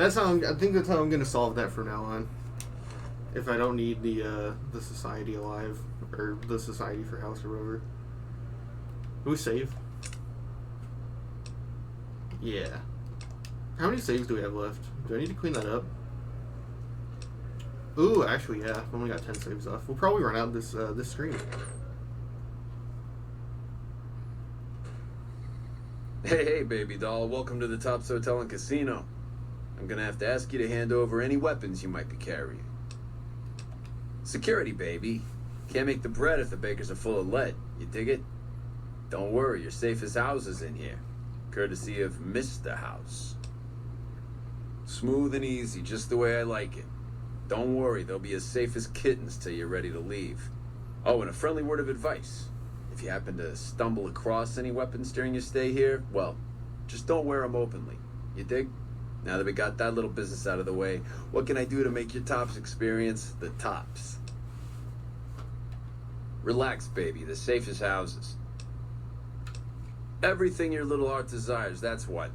That's how I think that's how I'm gonna solve that from now on. If I don't need the society alive or the society for house or whatever. Do we save? Yeah. How many saves do we have left? Do I need to clean that up? Ooh, actually, yeah. I've only got 10 saves left. We'll probably run out this screen. Hey, baby doll. Welcome to the Tops Hotel and Casino. I'm gonna have to ask you to hand over any weapons you might be carrying. Security, baby. Can't make the bread if the bakers are full of lead. You dig it? Don't worry, you're safe as houses in here. Courtesy of Mr. House. Smooth and easy, just the way I like it. Don't worry, they'll be as safe as kittens till you're ready to leave. Oh, and a friendly word of advice. If you happen to stumble across any weapons during your stay here, well, just don't wear them openly. You dig? Now that we got that little business out of the way, what can I do to make your tops experience the tops? Relax, baby. The safest houses. Everything your little heart desires, that's what.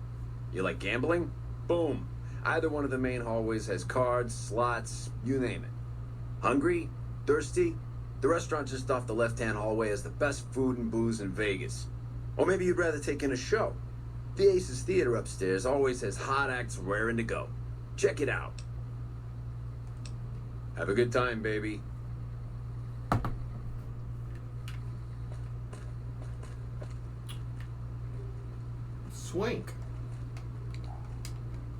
You like gambling? Boom. Either one of the main hallways has cards, slots, you name it. Hungry? Thirsty? The restaurant just off the left-hand hallway has the best food and booze in Vegas. Or maybe you'd rather take in a show. The Aces Theater upstairs always has hot acts raring to go. Check it out. Have a good time, baby. Swank.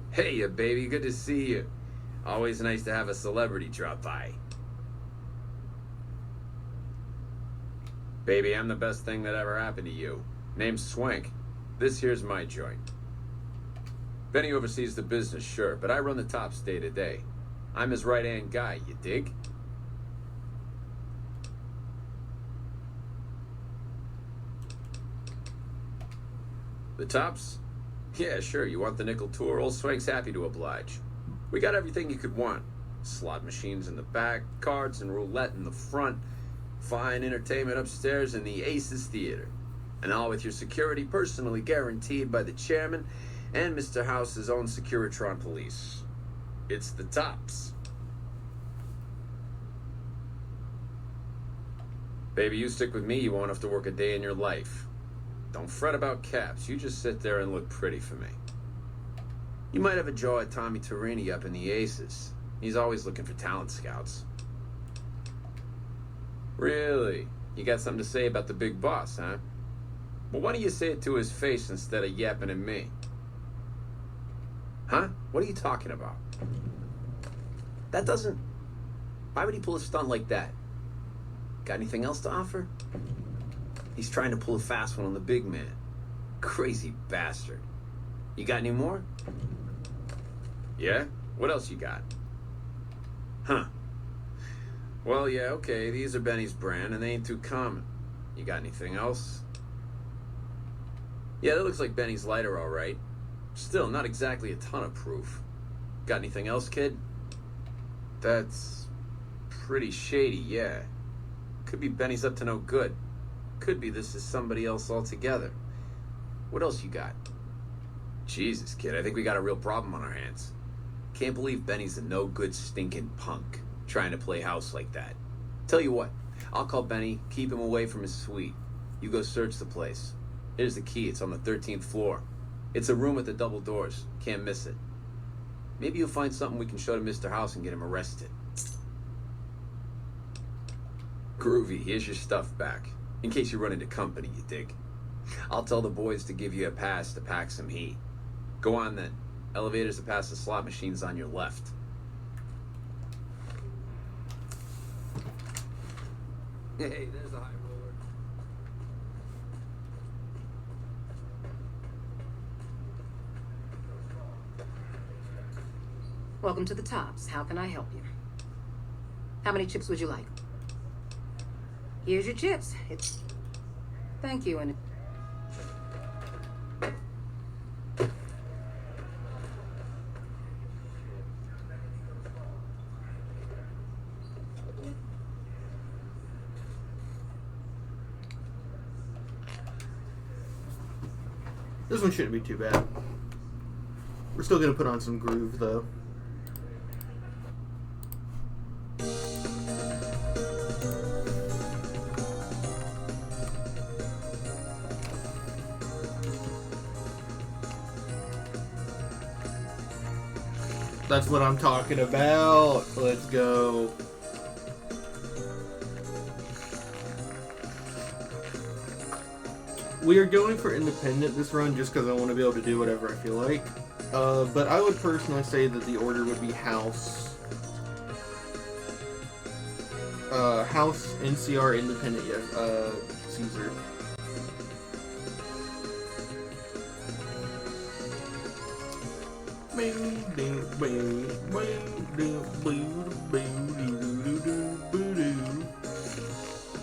Hey, ya baby. Good to see you. Always nice to have a celebrity drop by. Baby, I'm the best thing that ever happened to you. Name's Swank. This here's my joint. Benny oversees the business, sure, but I run the tops day to day. I'm his right-hand guy, you dig? The tops? Yeah, sure, you want the nickel tour? Old Swank's happy to oblige. We got everything you could want. Slot machines in the back, cards and roulette in the front, fine entertainment upstairs in the Aces Theater. And all with your security personally guaranteed by the chairman and Mr. House's own Securitron police. It's the tops. Baby, you stick with me, you won't have to work a day in your life. Don't fret about caps, you just sit there and look pretty for me. You might have a jaw at Tommy Torini up in the Aces. He's always looking for talent scouts. Really? You got something to say about the big boss, huh? Well, why don't you say it to his face instead of yapping at me? Huh? What are you talking about? That doesn't... Why would he pull a stunt like that? Got anything else to offer? He's trying to pull a fast one on the big man. Crazy bastard. You got any more? Yeah? What else you got? Huh. Well, yeah, okay, these are Benny's brand, and they ain't too common. You got anything else? Yeah, that looks like Benny's lighter, all right. Still, not exactly a ton of proof. Got anything else, kid? That's pretty shady, yeah. Could be Benny's up to no good. Could be this is somebody else altogether. What else you got? Jesus, kid, I think we got a real problem on our hands. Can't believe Benny's a no-good stinking punk, trying to play house like that. Tell you what, I'll call Benny, keep him away from his suite. You go search the place. Here's the key, it's on the 13th floor. It's a room with the double doors, can't miss it. Maybe you'll find something we can show to Mr. House and get him arrested. Groovy, here's your stuff back. In case you run into company, you dig. I'll tell the boys to give you a pass to pack some heat. Go on then. Elevators to pass the slot machines on your left. Hey, there's the high roller. Welcome to the Tops. How can I help you? How many chips would you like? Here's your chips. It's... Thank you, and... This one shouldn't be too bad. We're still gonna put on some groove though. That's what I'm talking about. Let's go. We are going for independent this run just because I want to be able to do whatever I feel like. But I would personally say that the order would be House, House, NCR, independent, yes, Caesar.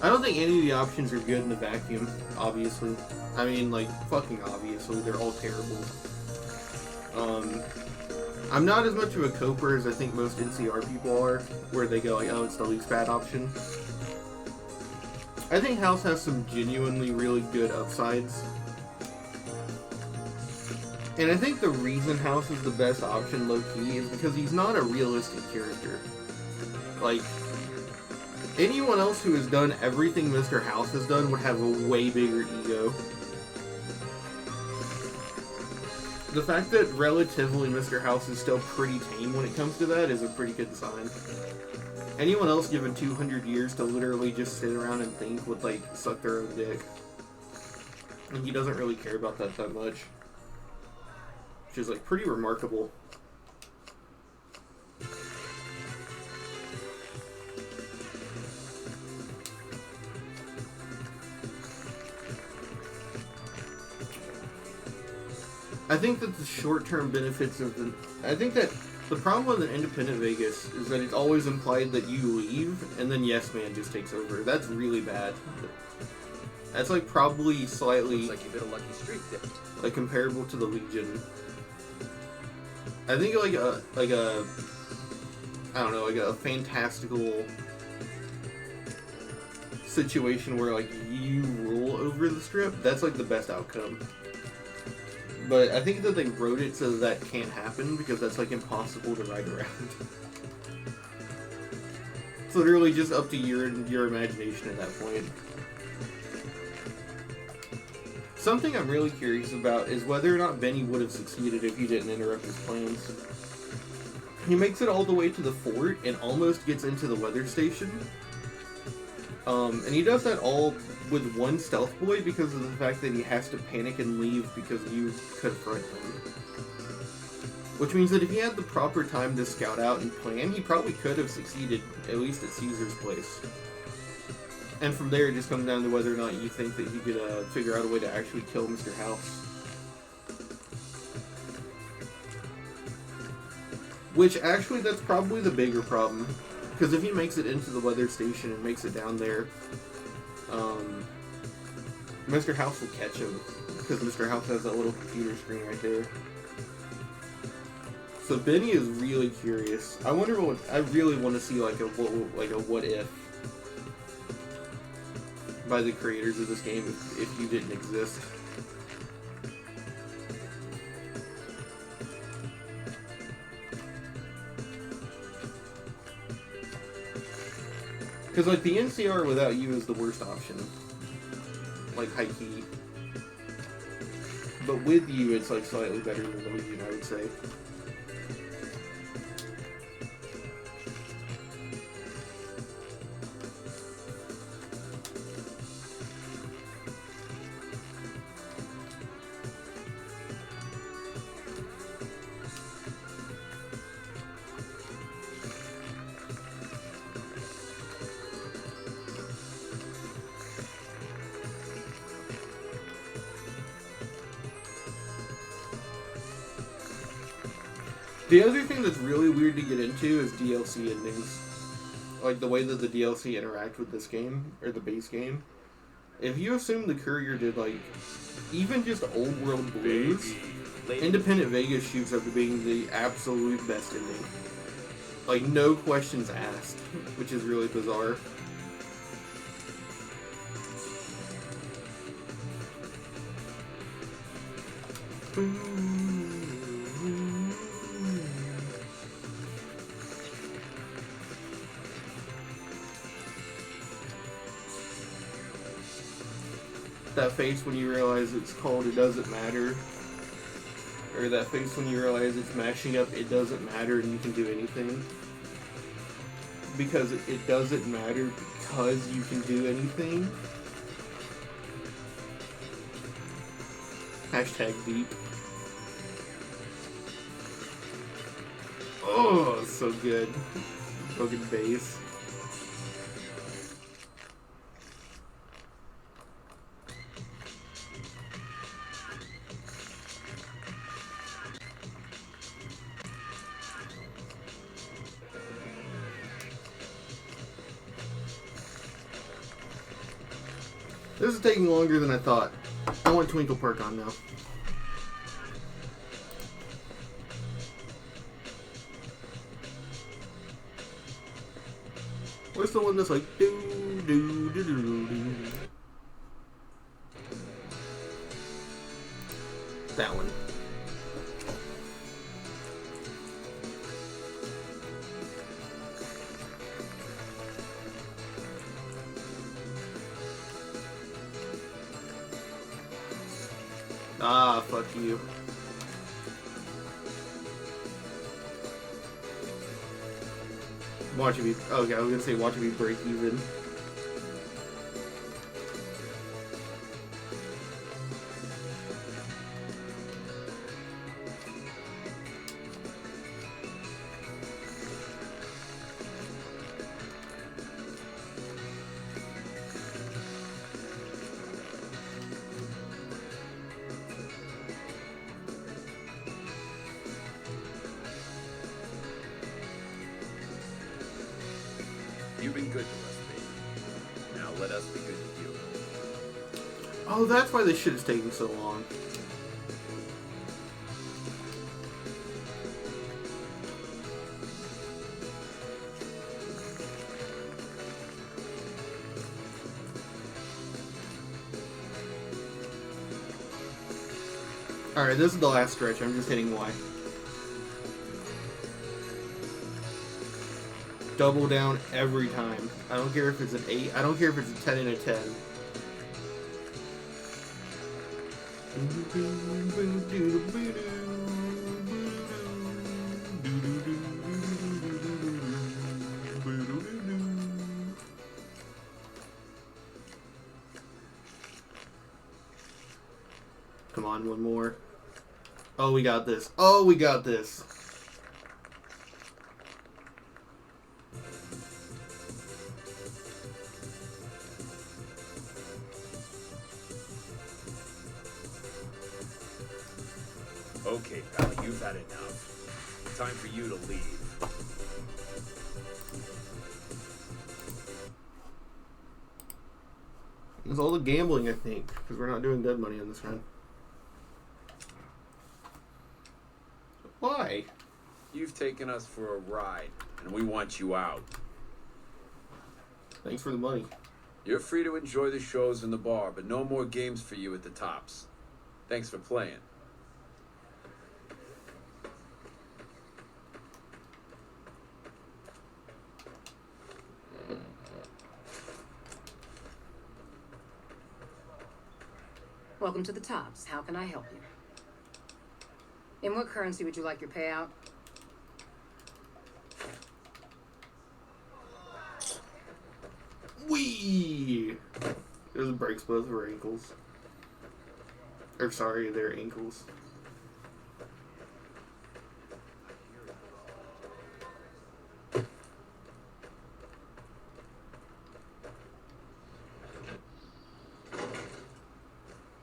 I don't think any of the options are good in the vacuum, obviously. I mean, like, fucking obviously, they're all terrible. I'm not as much of a coper as I think most NCR people are, where they go like, oh, it's the least bad option. I think House has some genuinely really good upsides. And I think the reason House is the best option low-key is because he's not a realistic character. Like, anyone else who has done everything Mr. House has done would have a way bigger ego. The fact that relatively Mr. House is still pretty tame when it comes to that is a pretty good sign. Anyone else given 200 years to literally just sit around and think would, like, suck their own dick. And he doesn't really care about that much. Which is, like, pretty remarkable. I think that the short-term benefits of the... I think that the problem with an independent Vegas is that it's always implied that you leave, and then Yes Man just takes over. That's really bad. That's, like, probably slightly... Looks like you hit a lucky streak there. Like, comparable to the Legion. I think, like a... I don't know, like a fantastical situation where, like, you rule over the Strip, that's, like, the best outcome. But I think that they wrote it so that can't happen because that's, like, impossible to ride around. It's literally just up to your imagination at that point. Something I'm really curious about is whether or not Benny would have succeeded if he didn't interrupt his plans. He makes it all the way to the fort and almost gets into the weather station. And he does that all with one stealth boy because of the fact that he has to panic and leave because you confront him. Which means that if he had the proper time to scout out and plan, he probably could have succeeded, at least at Caesar's place. And from there, it just comes down to whether or not you think that he could figure out a way to actually kill Mr. House. Which, actually, that's probably the bigger problem. Because if he makes it into the weather station and makes it down there, Mr. House will catch him. Because Mr. House has that little computer screen right there. So Benny is really curious. I wonder what... I really want to see like a what if by the creators of this game if you didn't exist. Because, like, the NCR without you is the worst option. Like, high key. But with you, it's, like, slightly better than the Legion, I would say. The other thing that's really weird to get into is DLC endings. Like, the way that the DLC interact with this game, or the base game. If you assume the Courier did, like, even just Old World Blues, Independent Vegas shoots up to being the absolute best ending. Like, no questions asked, which is really bizarre. That face when you realize it's cold, it doesn't matter. Or that face when you realize it's mashing up, it doesn't matter and you can do anything. Because it doesn't matter because you can do anything. Hashtag deep. Oh, it's so good. Broken bass. This is taking longer than I thought. I want Twinkle Park on now. Where's the one that's like do do do do do? That one. Ah, fuck you. Watching me. Okay, I was gonna say watching me break even. You've been good to us, baby. Now let us be good to you. Oh, that's why this shit is taking so long. Alright, this is the last stretch. I'm just hitting Y. Double down every time. I don't care if it's an 8. I don't care if it's a 10 and a 10. Come on, one more. Oh, we got this. Oh, we got this. Okay, pal, you've had enough. Time for you to leave. It's all the gambling, I think, because we're not doing dead money on this run. Why? You've taken us for a ride, and we want you out. Thanks for the money. You're free to enjoy the shows in the bar, but no more games for you at the Tops. Thanks for playing. Welcome to the Tops. How can I help you? In what currency would you like your payout? Wee! It breaks both of her ankles. Or sorry, their ankles.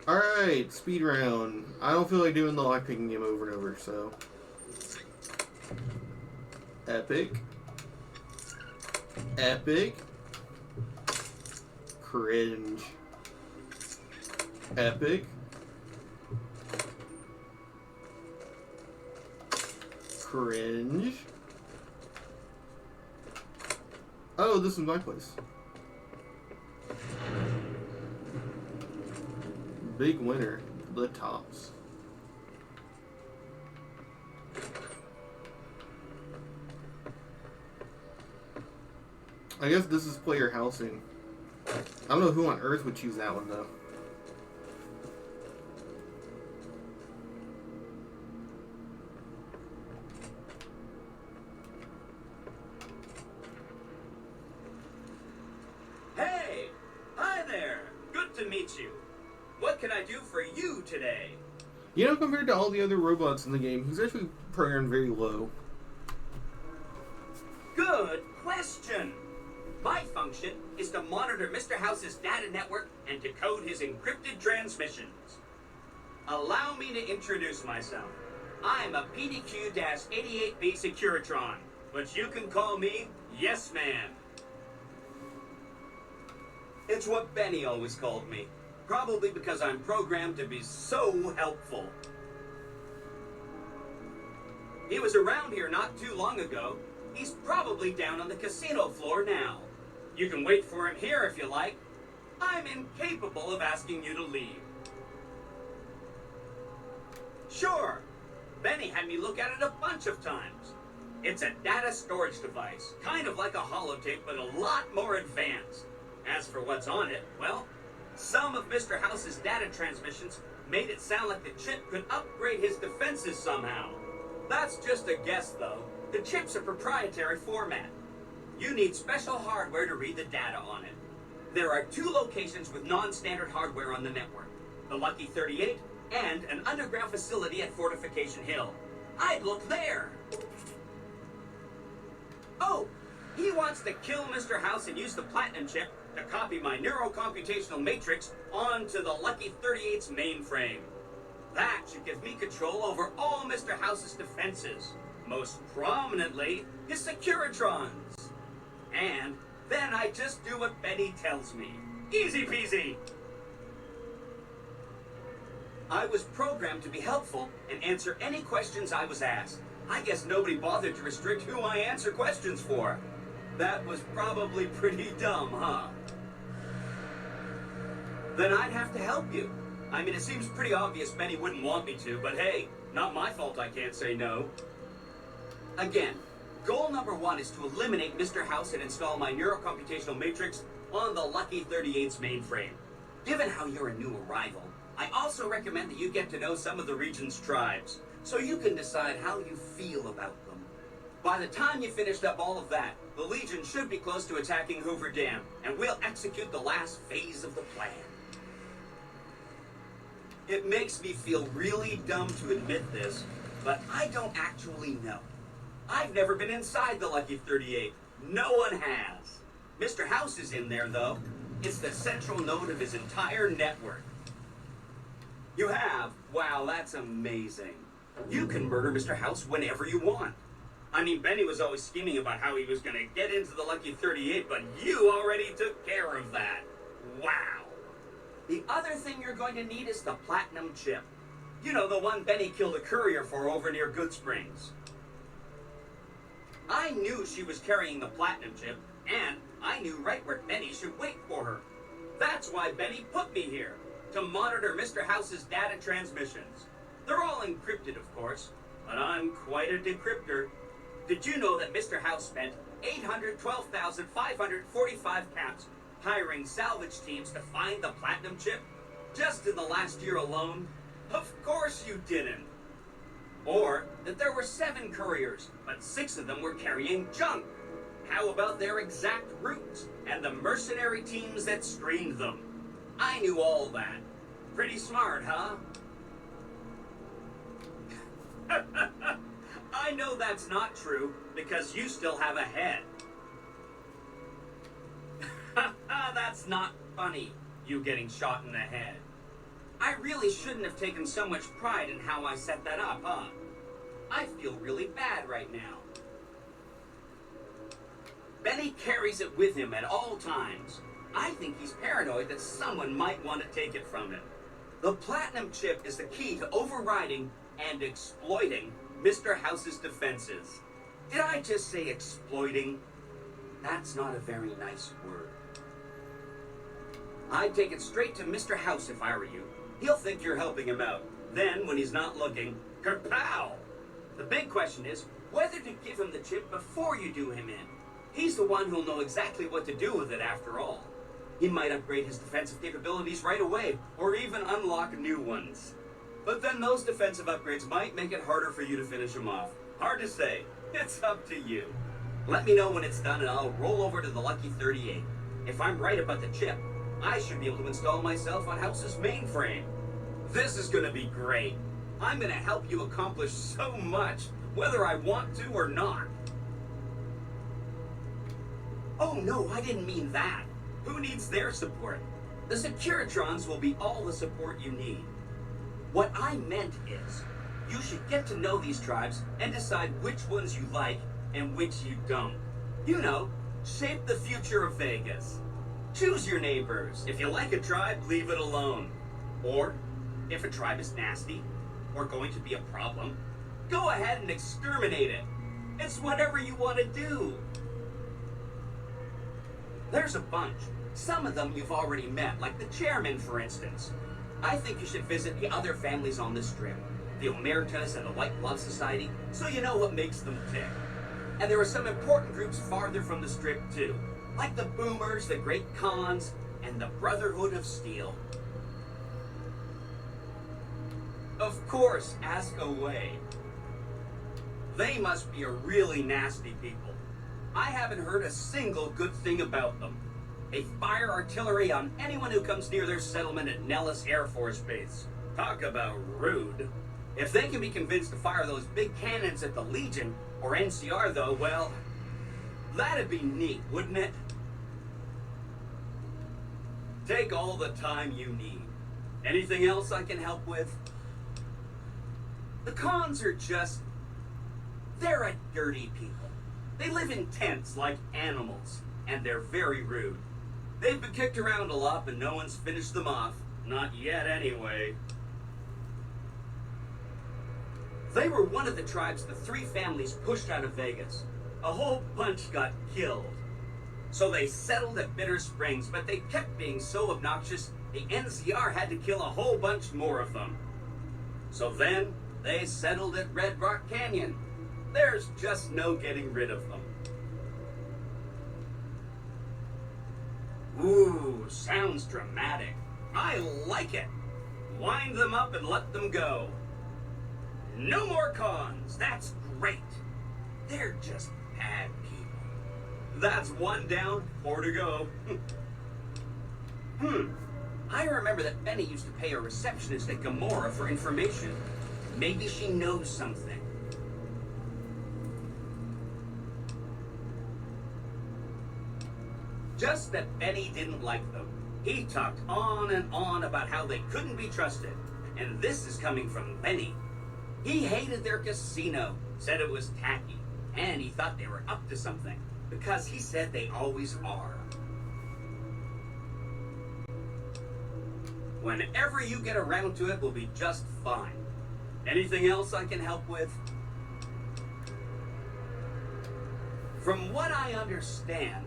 Alright, speed round. I don't feel like doing the lockpicking game over and over, so. Epic. Epic. Cringe. Epic. Cringe. Oh, this is my place. Big winner, the Tops. I guess this is player housing. I don't know who on earth would choose that one though. meet you. What can I do for you today? You know, compared to all the other robots in the game, he's actually programmed very low. Good question. My function is to monitor Mr. House's data network and decode his encrypted transmissions. Allow me to introduce myself. I'm a PDQ-88B Securitron, but you can call me Yes Man. It's what Benny always called me, probably because I'm programmed to be so helpful. He was around here not too long ago. He's probably down on the casino floor now. You can wait for him here if you like. I'm incapable of asking you to leave. Sure. Benny had me look at it a bunch of times. It's a data storage device, kind of like a holotape, but a lot more advanced. As for what's on it, well, some of Mr. House's data transmissions made it sound like the chip could upgrade his defenses somehow. That's just a guess, though. The chip's a proprietary format. You need special hardware to read the data on it. There are 2 locations with non-standard hardware on the network. The Lucky 38 and an underground facility at Fortification Hill. I'd look there. Oh, he wants to kill Mr. House and use the Platinum chip to copy my neurocomputational matrix onto the Lucky 38's mainframe. That should give me control over all Mr. House's defenses, most prominently his Securitrons. And then I just do what Benny tells me. Easy peasy. I was programmed to be helpful and answer any questions I was asked. I guess nobody bothered to restrict who I answer questions for. That was probably pretty dumb, huh? Then I'd have to help you. I mean, it seems pretty obvious Benny wouldn't want me to, but hey, not my fault I can't say no. Again, goal number 1 is to eliminate Mr. House and install my neurocomputational matrix on the Lucky 38's mainframe. Given how you're a new arrival, I also recommend that you get to know some of the region's tribes, so you can decide how you feel about them. By the time you finished up all of that, the Legion should be close to attacking Hoover Dam, and we'll execute the last phase of the plan. It makes me feel really dumb to admit this, but I don't actually know. I've never been inside the Lucky 38. No one has. Mr. House is in there, though. It's the central node of his entire network. You have? Wow, that's amazing. You can murder Mr. House whenever you want. I mean, Benny was always scheming about how he was going to get into the Lucky 38, but you already took care of that. Wow. The other thing you're going to need is the Platinum chip. You know, the one Benny killed a courier for over near Good Springs. I knew she was carrying the Platinum chip, and I knew right where Benny should wait for her. That's why Benny put me here, to monitor Mr. House's data transmissions. They're all encrypted, of course, but I'm quite a decryptor. Did you know that Mr. House spent 812,545 caps hiring salvage teams to find the Platinum chip? Just in the last year alone? Of course you didn't. Or that there were 7 couriers, but 6 of them were carrying junk. How about their exact routes and the mercenary teams that screened them? I knew all that. Pretty smart, huh? I know that's not true, because you still have a head. That's not funny, you getting shot in the head. I really shouldn't have taken so much pride in how I set that up, huh? I feel really bad right now. Benny carries it with him at all times. I think he's paranoid that someone might want to take it from him. The Platinum chip is the key to overriding and exploiting Mr. House's defenses. Did I just say exploiting? That's not a very nice word. I'd take it straight to Mr. House if I were you. He'll think you're helping him out. Then, when he's not looking, kerpow! The big question is whether to give him the chip before you do him in. He's the one who'll know exactly what to do with it after all. He might upgrade his defensive capabilities right away, or even unlock new ones. But then those defensive upgrades might make it harder for you to finish him off. Hard to say. It's up to you. Let me know when it's done and I'll roll over to the Lucky 38. If I'm right about the chip, I should be able to install myself on House's mainframe. This is gonna be great. I'm gonna help you accomplish so much, whether I want to or not. Oh no, I didn't mean that. Who needs their support? The Securitrons will be all the support you need. What I meant is, you should get to know these tribes and decide which ones you like and which you don't. You know, shape the future of Vegas. Choose your neighbors. If you like a tribe, leave it alone. Or, if a tribe is nasty, or going to be a problem, go ahead and exterminate it. It's whatever you want to do. There's a bunch. Some of them you've already met, like the chairman, for instance. I think you should visit the other families on this strip, the Omertas and the White Glove Society, so you know what makes them tick. And there are some important groups farther from the strip, too, like the Boomers, the Great Khans, and the Brotherhood of Steel. Of course, ask away. They must be a really nasty people. I haven't heard a single good thing about them. They fire artillery on anyone who comes near their settlement at Nellis Air Force Base. Talk about rude. If they can be convinced to fire those big cannons at the Legion, or NCR though, well, that'd be neat, wouldn't it? Take all the time you need. Anything else I can help with? The Khans are just... they're a dirty people. They live in tents like animals, and they're very rude. They've been kicked around a lot, but no one's finished them off. Not yet, anyway. They were one of the tribes the three families pushed out of Vegas. A whole bunch got killed. So they settled at Bitter Springs, but they kept being so obnoxious, the NCR had to kill a whole bunch more of them. So then, they settled at Red Rock Canyon. There's just no getting rid of them. Ooh, sounds dramatic. I like it. Wind them up and let them go. No more cons. That's great. They're just bad people. That's one down, 4 to go. I remember that Benny used to pay a receptionist at Gamora for information. Maybe she knows something. Just that Benny didn't like them. He talked on and on about how they couldn't be trusted. And this is coming from Benny. He hated their casino, said it was tacky, and he thought they were up to something, because he said they always are. Whenever you get around to it, we'll be just fine. Anything else I can help with? From what I understand,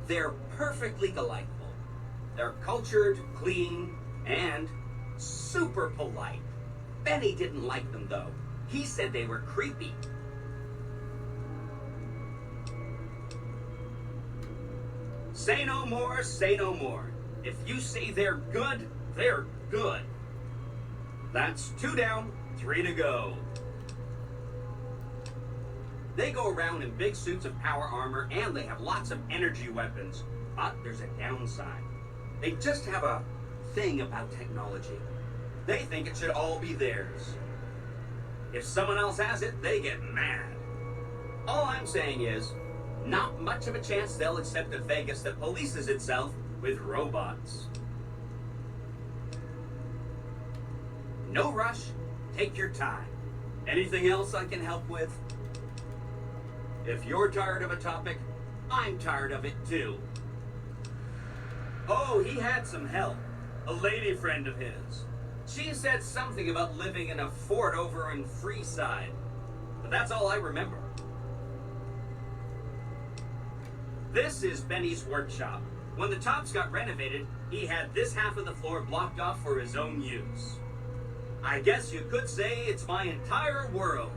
they're perfectly delightful. They're cultured, clean, and super polite. Benny didn't like them, though. He said they were creepy. Say no more, say no more. If you say they're good, they're good. That's 2 down, 3 to go. They go around in big suits of power armor, and they have lots of energy weapons. But there's a downside. They just have a thing about technology. They think it should all be theirs. If someone else has it, they get mad. All I'm saying is, not much of a chance they'll accept a Vegas that polices itself with robots. No rush. Take your time. Anything else I can help with? If you're tired of a topic, I'm tired of it too. Oh, he had some help. A lady friend of his. She said something about living in a fort over in Freeside. But that's all I remember. This is Benny's workshop. When the tops got renovated, he had this half of the floor blocked off for his own use. I guess you could say it's my entire world.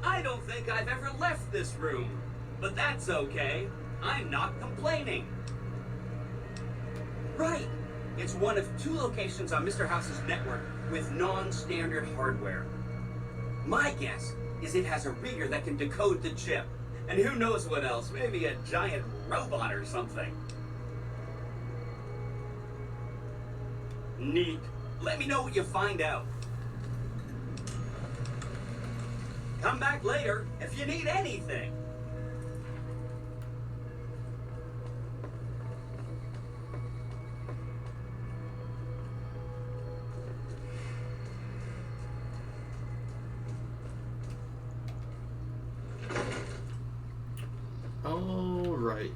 I don't think I've ever left this room, but that's okay. I'm not complaining. Right. It's one of 2 locations on Mr. House's network with non-standard hardware. My guess is it has a reader that can decode the chip. And who knows what else, maybe a giant robot or something. Neat. Let me know what you find out. Come back later if you need anything. All right.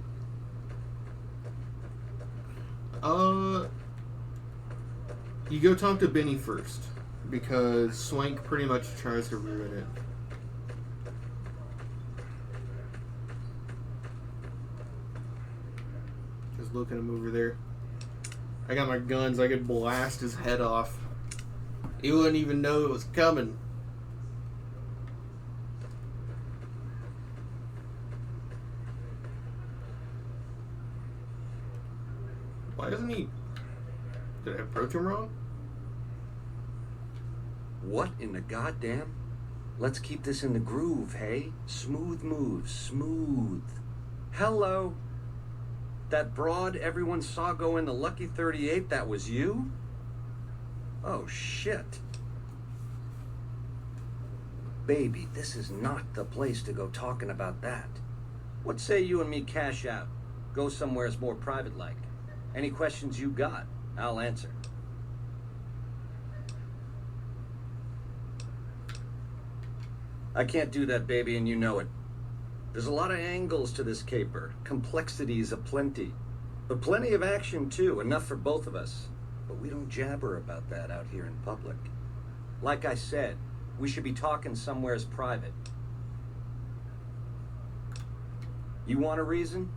You go talk to Benny first, because Swank pretty much tries to ruin it. Just look at him over there. I got my guns, I could blast his head off. He wouldn't even know it was coming. Why doesn't he... Did I approach him wrong? What in the goddamn? Let's keep this in the groove, hey? Smooth moves, smooth. Hello? That broad everyone saw go in the Lucky 38, that was you? Oh, shit. Baby, this is not the place to go talking about that. What say you and me cash out? Go somewheres more private-like. Any questions you got, I'll answer. I can't do that, baby, and you know it. There's a lot of angles to this caper, complexities aplenty, but plenty of action too, enough for both of us. But we don't jabber about that out here in public. Like I said, we should be talking somewheres private. You want a reason?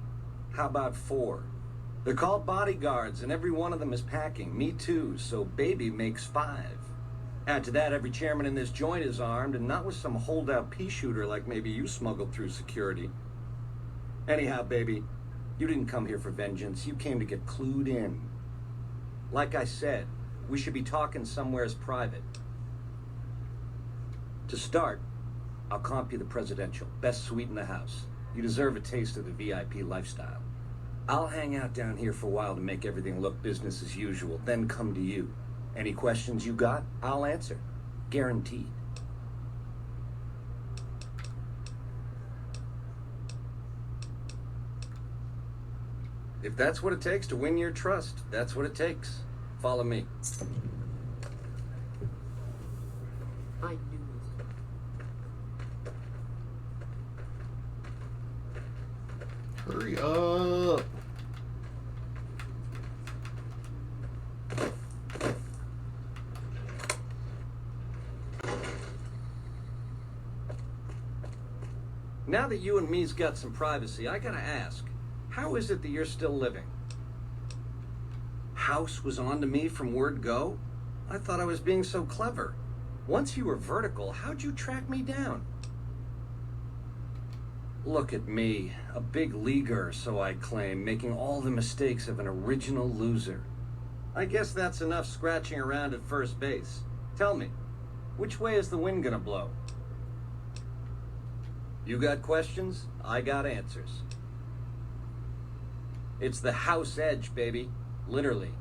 How about 4? They're called bodyguards, and every one of them is packing. Me too, so baby makes 5. Add to that, every chairman in this joint is armed, and not with some holdout pea shooter like maybe you smuggled through security. Anyhow, baby, you didn't come here for vengeance. You came to get clued in. Like I said, we should be talking somewheres private. To start, I'll comp you the presidential. Best suite in the house. You deserve a taste of the VIP lifestyle. I'll hang out down here for a while to make everything look business as usual, then come to you. Any questions you got, I'll answer. Guaranteed. If that's what it takes to win your trust, that's what it takes. Follow me. I knew it. Hurry up. Now that you and me's got some privacy, I gotta ask, how is it that you're still living? House was on to me from word go? I thought I was being so clever. Once you were vertical, how'd you track me down? Look at me, a big leaguer, so I claim, making all the mistakes of an original loser. I guess that's enough scratching around at first base. Tell me, which way is the wind gonna blow? You got questions, I got answers. It's the house edge, baby. Literally.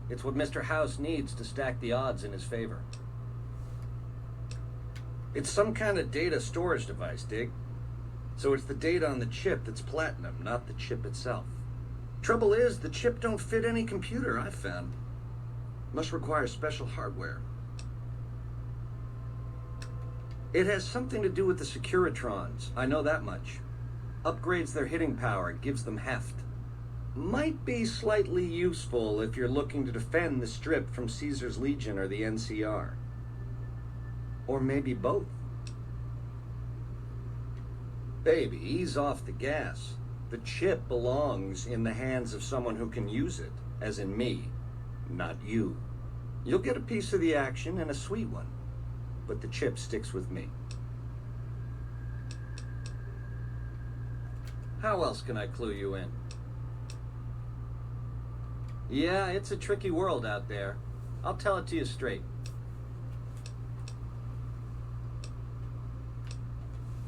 It's what Mr. House needs to stack the odds in his favor. It's some kind of data storage device, dig? So it's the data on the chip that's platinum, not the chip itself. Trouble is, the chip don't fit any computer I've found. Must require special hardware. It has something to do with the Securitrons, I know that much. Upgrades their hitting power, gives them heft. Might be slightly useful if you're looking to defend the Strip from Caesar's Legion or the NCR. Or maybe both. Baby, ease off the gas. The chip belongs in the hands of someone who can use it, as in me, not you. You'll get a piece of the action and a sweet one. But the chip sticks with me. How else can I clue you in? Yeah, it's a tricky world out there. I'll tell it to you straight.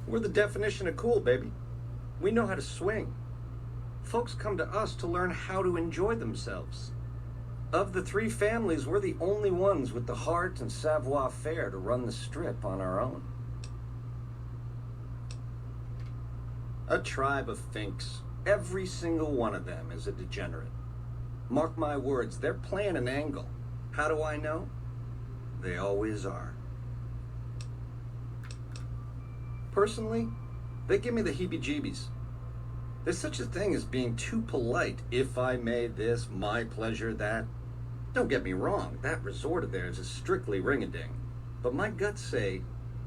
We're the definition of cool, baby. We know how to swing. Folks come to us to learn how to enjoy themselves. Of the three families, we're the only ones with the heart and savoir-faire to run the strip on our own. A tribe of finks. Every single one of them is a degenerate. Mark my words, they're playing an angle. How do I know? They always are. Personally, they give me the heebie-jeebies. There's such a thing as being too polite. If I may, this, my pleasure, that. Don't get me wrong, that resort of theirs is strictly ring-a-ding. But my guts say,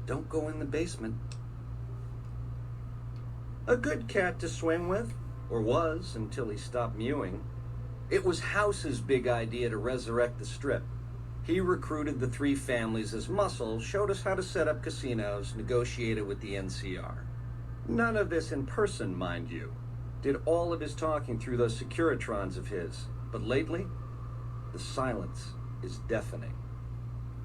don't go in the basement. A good cat to swing with, or was until he stopped mewing. It was House's big idea to resurrect the strip. He recruited the three families as muscle, showed us how to set up casinos, negotiated with the NCR. None of this in person, mind you. Did all of his talking through those Securitrons of his. But lately, the silence is deafening.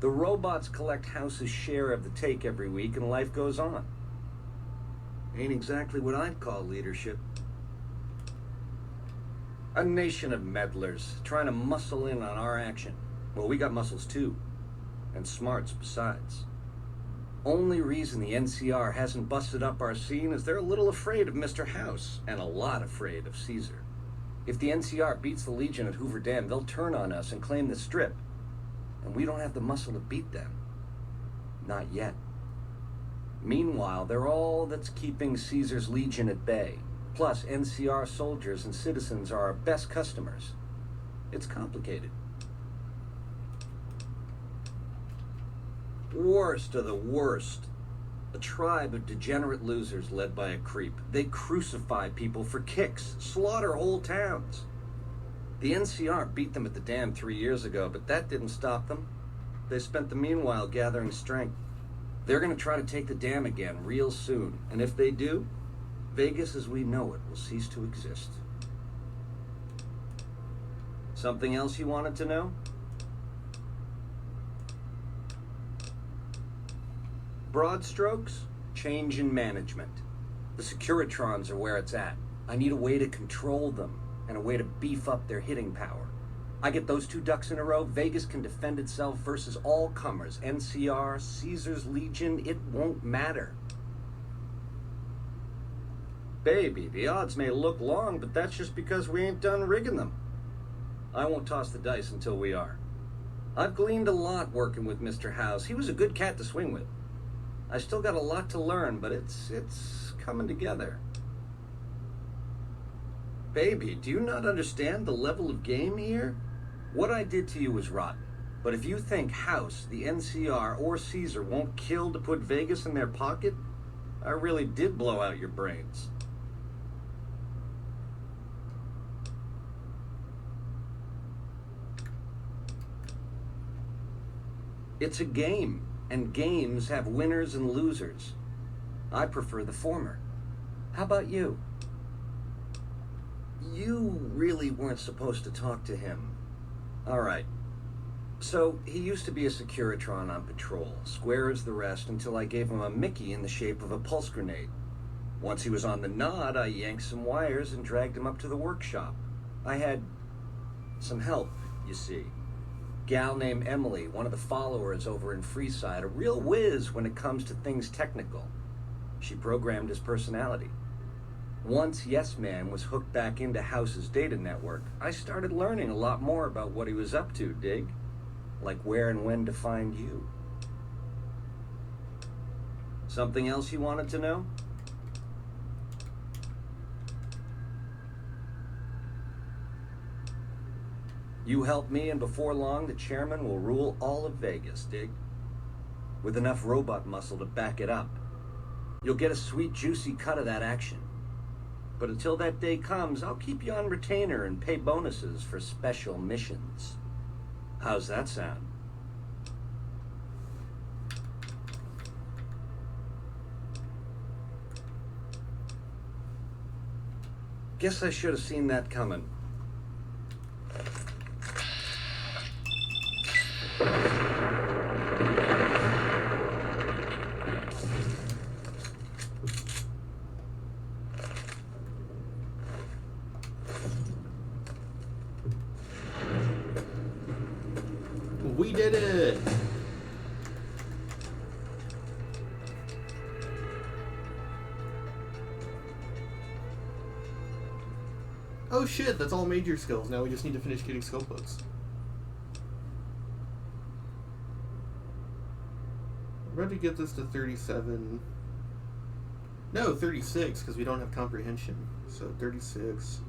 The robots collect House's share of the take every week, and life goes on. Ain't exactly what I'd call leadership. A nation of meddlers trying to muscle in on our action. Well, we got muscles too, and smarts besides. Only reason the NCR hasn't busted up our scene is they're a little afraid of Mr. House, and a lot afraid of Caesar. If the NCR beats the Legion at Hoover Dam, they'll turn on us and claim the strip. And we don't have the muscle to beat them. Not yet. Meanwhile, they're all that's keeping Caesar's Legion at bay. Plus, NCR soldiers and citizens are our best customers. It's complicated. Worst of the worst. A tribe of degenerate losers led by a creep. They crucify people for kicks, slaughter whole towns. The NCR beat them at the dam 3 years ago, but that didn't stop them. They spent the meanwhile gathering strength. They're gonna try to take the dam again real soon, and if they do, Vegas as we know it will cease to exist. Something else you wanted to know? Broad strokes, change in management. The Securitrons are where it's at. I need a way to control them, and a way to beef up their hitting power. I get those two ducks in a row, Vegas can defend itself versus all comers. NCR, Caesar's Legion, it won't matter. Baby, the odds may look long, but that's just because we ain't done rigging them. I won't toss the dice until we are. I've gleaned a lot working with Mr. House. He was a good cat to swing with. I still got a lot to learn, but it's coming together. Baby, do you not understand the level of game here? What I did to you was rotten. But if you think House, the NCR, or Caesar won't kill to put Vegas in their pocket, I really did blow out your brains. It's a game, and games have winners and losers. I prefer the former. How about you? You really weren't supposed to talk to him. All right. So, he used to be a Securitron on patrol, square as the rest, until I gave him a Mickey in the shape of a pulse grenade. Once he was on the nod, I yanked some wires and dragged him up to the workshop. I had some help, you see. Gal named Emily, one of the followers over in Freeside, a real whiz when it comes to things technical. She programmed his personality. Once Yes Man was hooked back into House's data network, I started learning a lot more about what he was up to, dig? Like where and when to find you. Something else you wanted to know? You help me, and before long, the chairman will rule all of Vegas, dig? With enough robot muscle to back it up. You'll get a sweet, juicy cut of that action. But until that day comes, I'll keep you on retainer and pay bonuses for special missions. How's that sound? Guess I should have seen that coming. We did it! Oh shit, that's all major skills. Now we just need to finish getting skill books. I'm about to get this to 37. No, 36, because we don't have comprehension. So 36.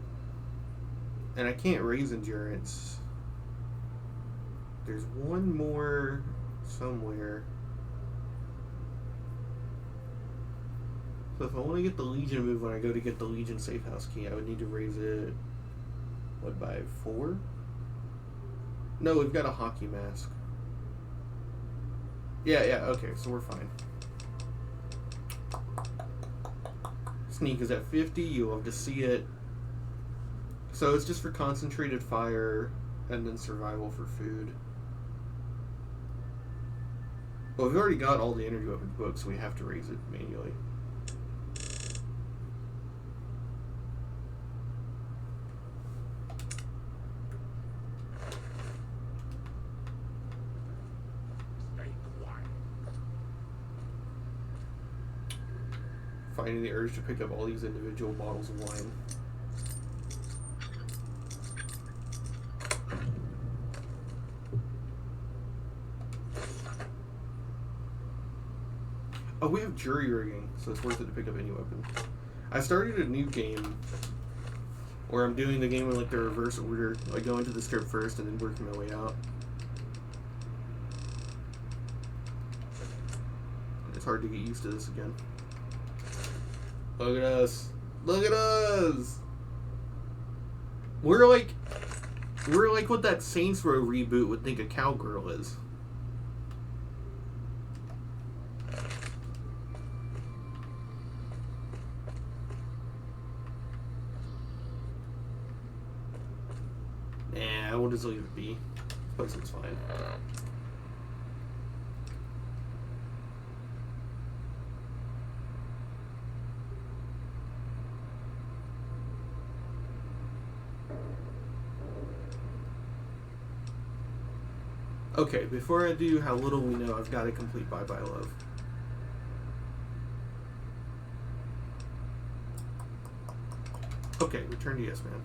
And I can't raise endurance. There's one more somewhere. So if I want to get the Legion move when I go to get the Legion safe house key, I would need to raise it, what, by 4? No, we've got a hockey mask. Yeah, okay, so we're fine. Sneak is at 50, you'll have to see it. So it's just for concentrated fire and then survival for food. Well, we've already got all the energy weapons books, so we have to raise it manually. Finding the urge to pick up all these individual bottles of wine. Oh, we have jury rigging, so it's worth it to pick up any weapon. I started a new game where I'm doing the game in like the reverse order. I go into the script first and then working my way out. It's hard to get used to this again. Look at us. Look at us. We're like what that Saints Row reboot would think a cowgirl is. Nah, we'll just leave it be. This place is fine. Okay, before I do how little we know, I've got to complete Bye Bye Love. Okay, return to Yes Man.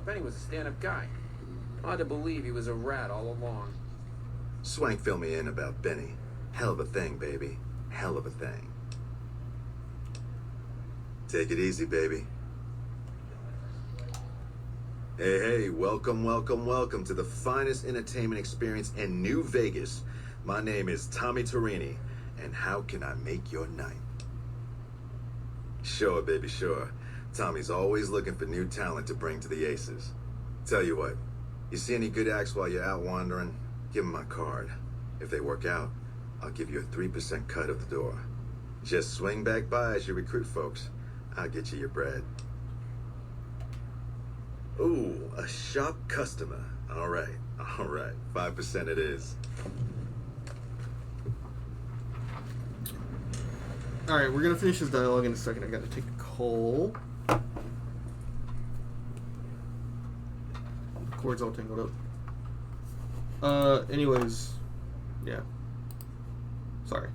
Benny was a stand-up guy. Hard to believe he was a rat all along. Swank fill me in about Benny. Hell of a thing, baby. Hell of a thing. Take it easy, baby. Hey, welcome to the finest entertainment experience in New Vegas. My name is Tommy Torini, and how can I make your night? Sure, baby, sure. Tommy's always looking for new talent to bring to the Aces. Tell you what, you see any good acts while you're out wandering, give them my card. If they work out, I'll give you a 3% cut of the door. Just swing back by as you recruit folks. I'll get you your bread. Ooh, a sharp customer. All right, 5% it is. Alright, we're gonna finish this dialogue in a second. I gotta take a call. Cord's all tangled up. Anyways, yeah. Sorry.